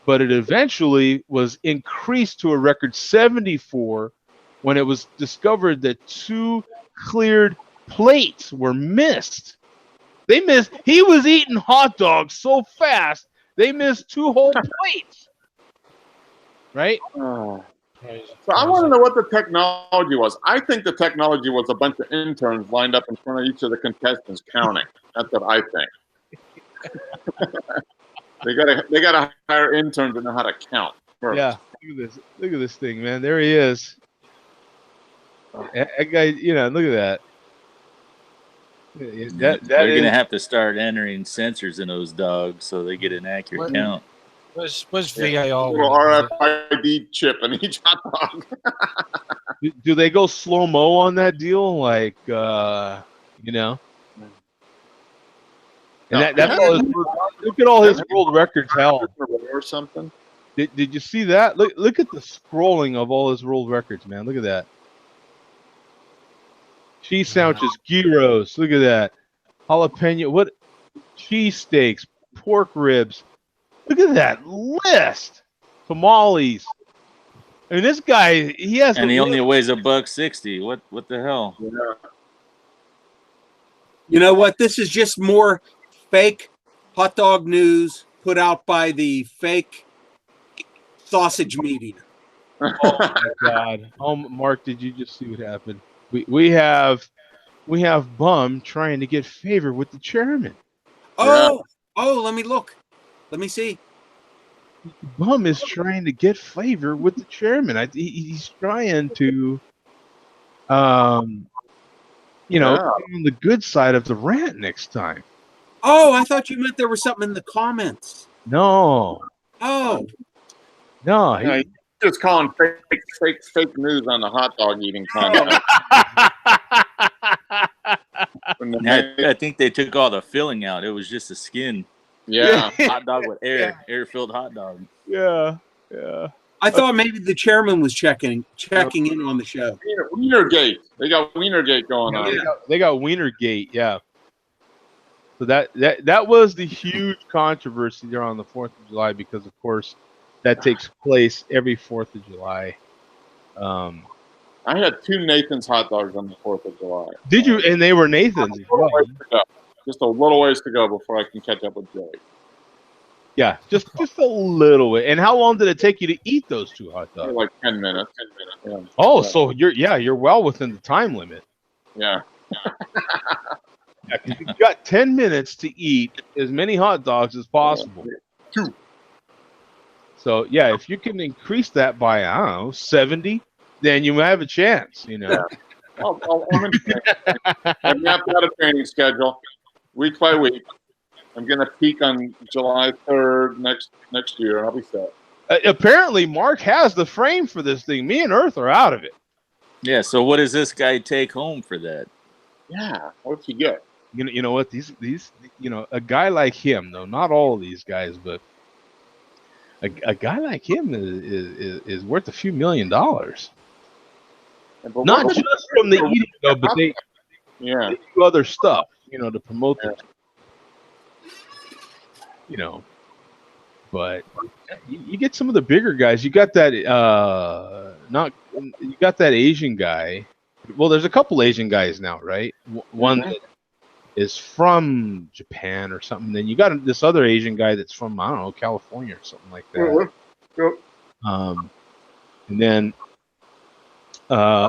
but it eventually was increased to a record 74 when it was discovered that 2 cleared plates were missed. They missed. He was eating hot dogs so fast they missed 2 whole plates. Right? Oh. Crazy, So I crazy. want to know what the technology was. I think the technology was a bunch of interns lined up in front of each of the contestants counting. That's what I think. they gotta hire interns that know how to count first. Yeah. Look at this thing, man. There he is. That guy, look at that. They're gonna have to start entering sensors in those dogs so they get an accurate What? count. Where's A VAR? little RFID chip in each hot dog. do they go slow mo on that deal? Like, And that's all. Look at all his world records held. Or something. Did you see that? Look at the scrolling of all his world records, man. Look at that. Cheese sandwiches, gyros. Look at that. Jalapeno. What? Cheese steaks, pork ribs. Look at that list. Tamales. I mean, this guy, he has. And he only weighs $160. What the hell? Yeah. You know what? This is just more fake hot dog news put out by the fake sausage meeting. Oh my God! Oh, Mark, did you just see what happened? We have Bum trying to get favor with the chairman. Oh, let me look. Let me see. Bum is trying to get favor with the chairman. He's trying to, be on the good side of the rant next time. Oh, I thought you meant there was something in the comments. No. Oh, No. He's just calling fake news on the hot dog eating contest. I think they took all the filling out. It was just the skin. Yeah. Hot dog with air-filled hot dog. Yeah. I thought maybe the chairman was checking in on the show. Wienergate. They got Wienergate going on. They got Wienergate. Yeah. So that was the huge controversy there on the 4th of July because, of course, that takes place every 4th of July. I had 2 Nathan's hot dogs on the 4th of July. Did you? And they were Nathan's as well. Just a little ways to go before I can catch up with Joey. Yeah, just a little bit. And how long did it take you to eat those 2 hot dogs? Like 10 minutes. Yeah. Oh, so you're well within the time limit. Yeah. Yeah, 'cause you've got 10 minutes to eat as many hot dogs as possible. 2. So yeah, if you can increase that by 70, then you have a chance. I'm in I mapped out a training schedule week by week. I'm gonna peak on July 3rd next year. I'll be set. Apparently, Mark has the frame for this thing. Me and Earth are out of it. Yeah, so what does this guy take home for that? Yeah. What's he get? You know what? These a guy like him, though, not all of these guys, but a guy like him is worth a few $1 million. Not just from the eating, though, but they do other stuff, to promote them. But you get some of the bigger guys. You got that you got that Asian guy. Well, there's a couple Asian guys now, right? One that is from Japan or something. Then you got this other Asian guy that's from, I don't know, California or something like that. Yep. And then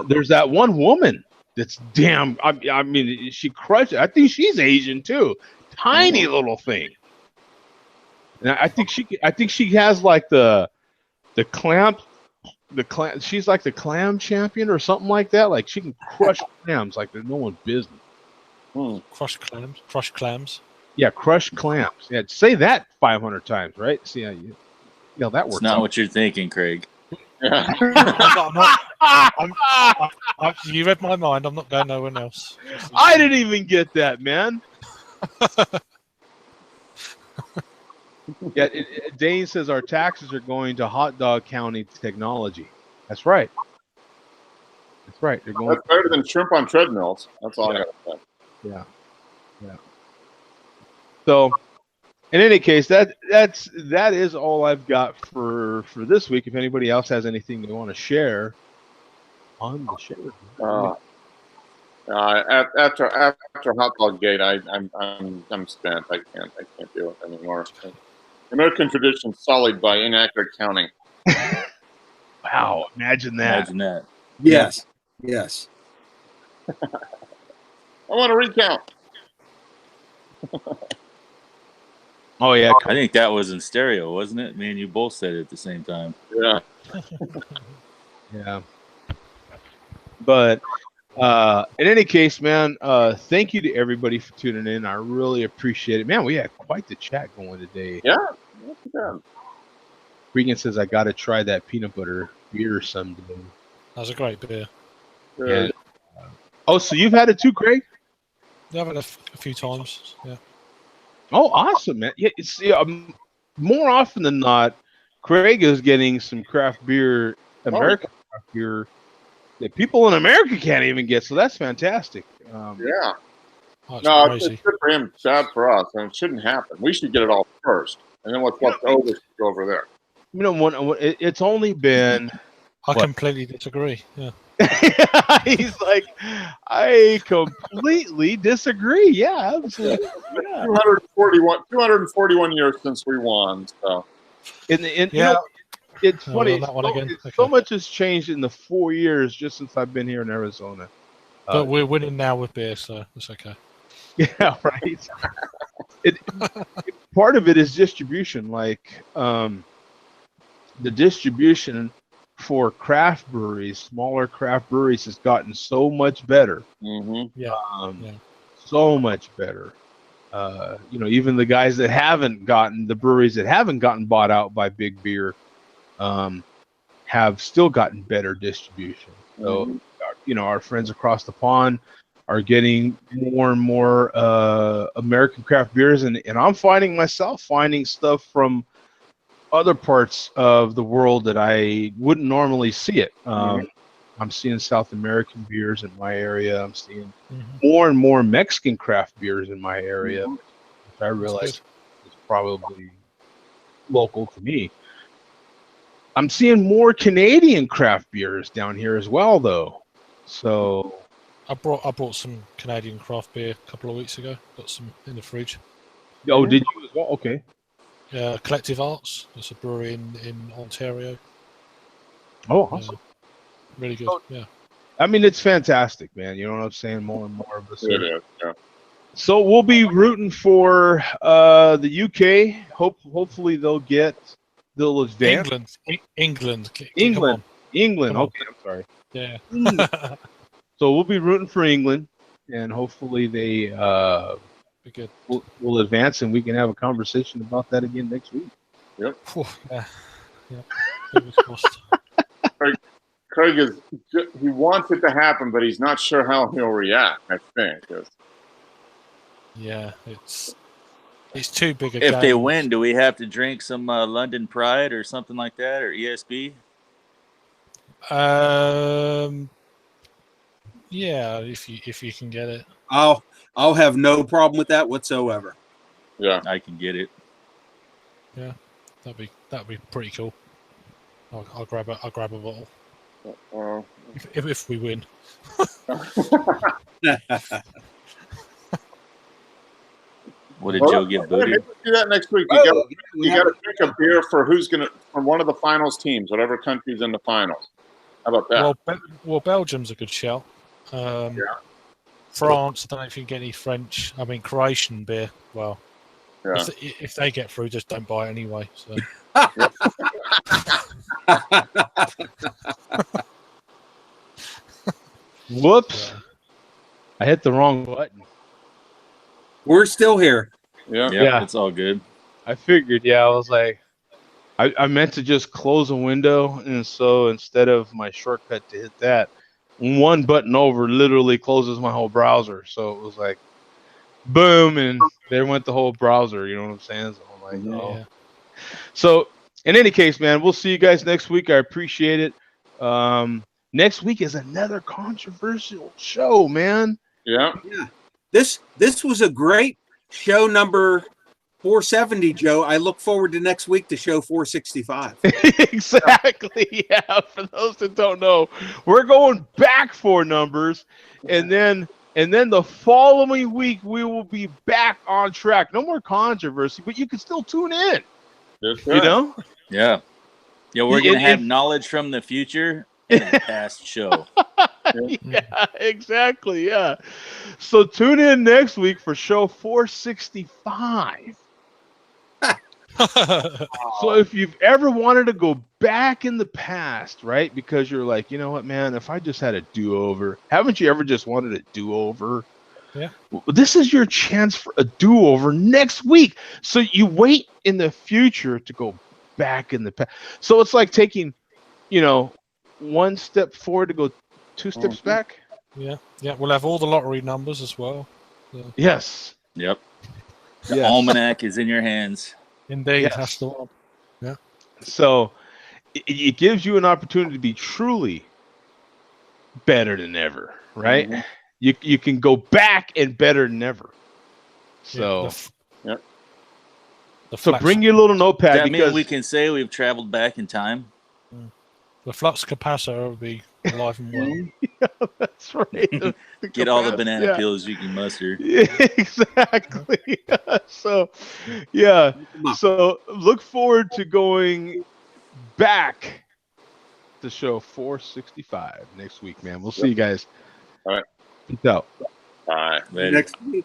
there's that one woman that's damn. I mean, she crushed it. I think she's Asian too. Tiny little thing. And I think she has like the clam. She's like the clam champion or something like that. Like she can crush clams like there's no one's business. Crush clams. Yeah, crush clams. Yeah, say that 500 times, right? See how that works. It's not what you're thinking, Craig. You read my mind. I'm not going nowhere else. I didn't even get that, man. Yeah, Dane says our taxes are going to hot dog counting technology. That's right. That's right. They're going. That's better than shrimp on treadmills. That's all Yeah. I got to say. Yeah. Yeah. So, in any case, that is all I've got for this week. If anybody else has anything they want to share on the show, After Hot Dog Gate, I'm spent. I can't do it anymore. American tradition sullied by inaccurate counting. wow, imagine that. Imagine that. Yes. Yes. I want to recount. Oh yeah, I think that was in stereo, wasn't it? Me and you both said it at the same time. Yeah. yeah. But in any case, man, thank you to everybody for tuning in. I really appreciate it, man. We had quite the chat going today. Yeah. Not too bad. Regan says I got to try that peanut butter beer someday. That was a great beer. And, oh, so you've had it too, Craig? Yeah, I've had it a few times. Yeah. Oh, awesome, man. Yeah, see, more often than not, Craig is getting some craft beer, American craft beer that people in America can't even get. So that's fantastic. Yeah. Oh, it's No, crazy. it's good for him, sad for us, and it shouldn't happen. We should get it all first, and then what's over should go over there. You know, it's only been. I completely disagree. Yeah. He's like, I completely disagree. Yeah, absolutely. Yeah. 241 years since we won. So, You know, it's funny. that one again. So Okay. much has changed in the 4 years just since I've been here in Arizona. But we're winning now with beer, so it's okay. Yeah, right. Part of it is distribution. Like the distribution for craft breweries, smaller craft breweries, has gotten so much better. Yeah. So much better. You know, even the guys that haven't gotten the breweries that haven't gotten bought out by big beer have still gotten better distribution. So, you know, our friends across the pond are getting more and more American craft beers, and I'm finding myself finding stuff from other parts of the world that I wouldn't normally see it. I'm seeing South American beers in my area. I'm seeing more and more Mexican craft beers in my area, which I realize is probably local to me. I'm seeing more Canadian craft beers down here as well, though. So I brought some Canadian craft beer a couple of weeks ago. Got some in the fridge. oh, did you as well? Okay. Collective Arts. It's a brewery in Ontario. Oh, awesome. Really good. Yeah. I mean, it's fantastic, man. You know what I'm saying? More and more of this. it is. Yeah. So we'll be rooting for the UK. Hopefully they'll advance. England. England. Come on. Okay, I'm sorry. Yeah. So we'll be rooting for England, and hopefully they Be good. will advance, and we can have a conversation about that again next week. Yep. Yeah. Fingers crossed. Craig he wants it to happen, but he's not sure how he'll react. I think. Yeah, it's too big a If game. they win, do we have to drink some London Pride or something like that, or ESB? Yeah, if you can get it. I'll have no problem with that whatsoever. Yeah. I can get it. Yeah, that'd be pretty cool. I'll grab a bottle if we win. What did Joe get Maybe booted? we'll do that next week. You got to pick a beer for from one of the finals teams, whatever country's in the finals. How about that? Well, Belgium's a good shout. France, I don't know if you can get any French. I mean, Croatian beer. Well, Yeah. if they get through, just don't buy it anyway. So. Whoops! I hit the wrong button. We're still here. Yeah. Yeah. It's all good. I figured. Yeah, I was like, I meant to just close a window, and so instead of my shortcut to hit that, one button over literally closes my whole browser. So it was like, boom, and there went the whole browser. You know what I'm saying? So I'm like, oh. Yeah. So in any case, man, we'll see you guys next week. I appreciate it. Next week is another controversial show, man. Yeah. Yeah. This was a great show number 470, Joe. I look forward to next week to show 465. Exactly. Yeah. For those that don't know, we're going back 4 numbers, and then the following week we will be back on track. No more controversy, but you can still tune in. That's You right. know. Yeah. Yeah, we're gonna have If- knowledge from the future and a past show. Yeah, exactly. Yeah. So tune in next week for show 465. So if you've ever wanted to go back in the past, right? Because you're like, you know what, man, if I just had a do-over, haven't you ever just wanted a do-over? Yeah. Well, this is your chance for a do-over next week. So you wait in the future to go back in the past. So it's like taking, one step forward to go 2 steps back. Yeah, we'll have all the lottery numbers as well. Yes. Yep. The Yes. almanac is in your hands. Indeed, Yes. that's the one. So it gives you an opportunity to be truly better than ever, right? Mhm. You can go back and better than ever. So Yep. so bring your little Does notepad that mean because we can say we've traveled back in time? the flux capacitor will be alive and well. that's right. The Get all the capacity, banana yeah. peels you can muster. Yeah, exactly. So, yeah. So look forward to going back to show 465 next week, man. We'll see you guys. All right. Peace out. Bye. Later. Next week.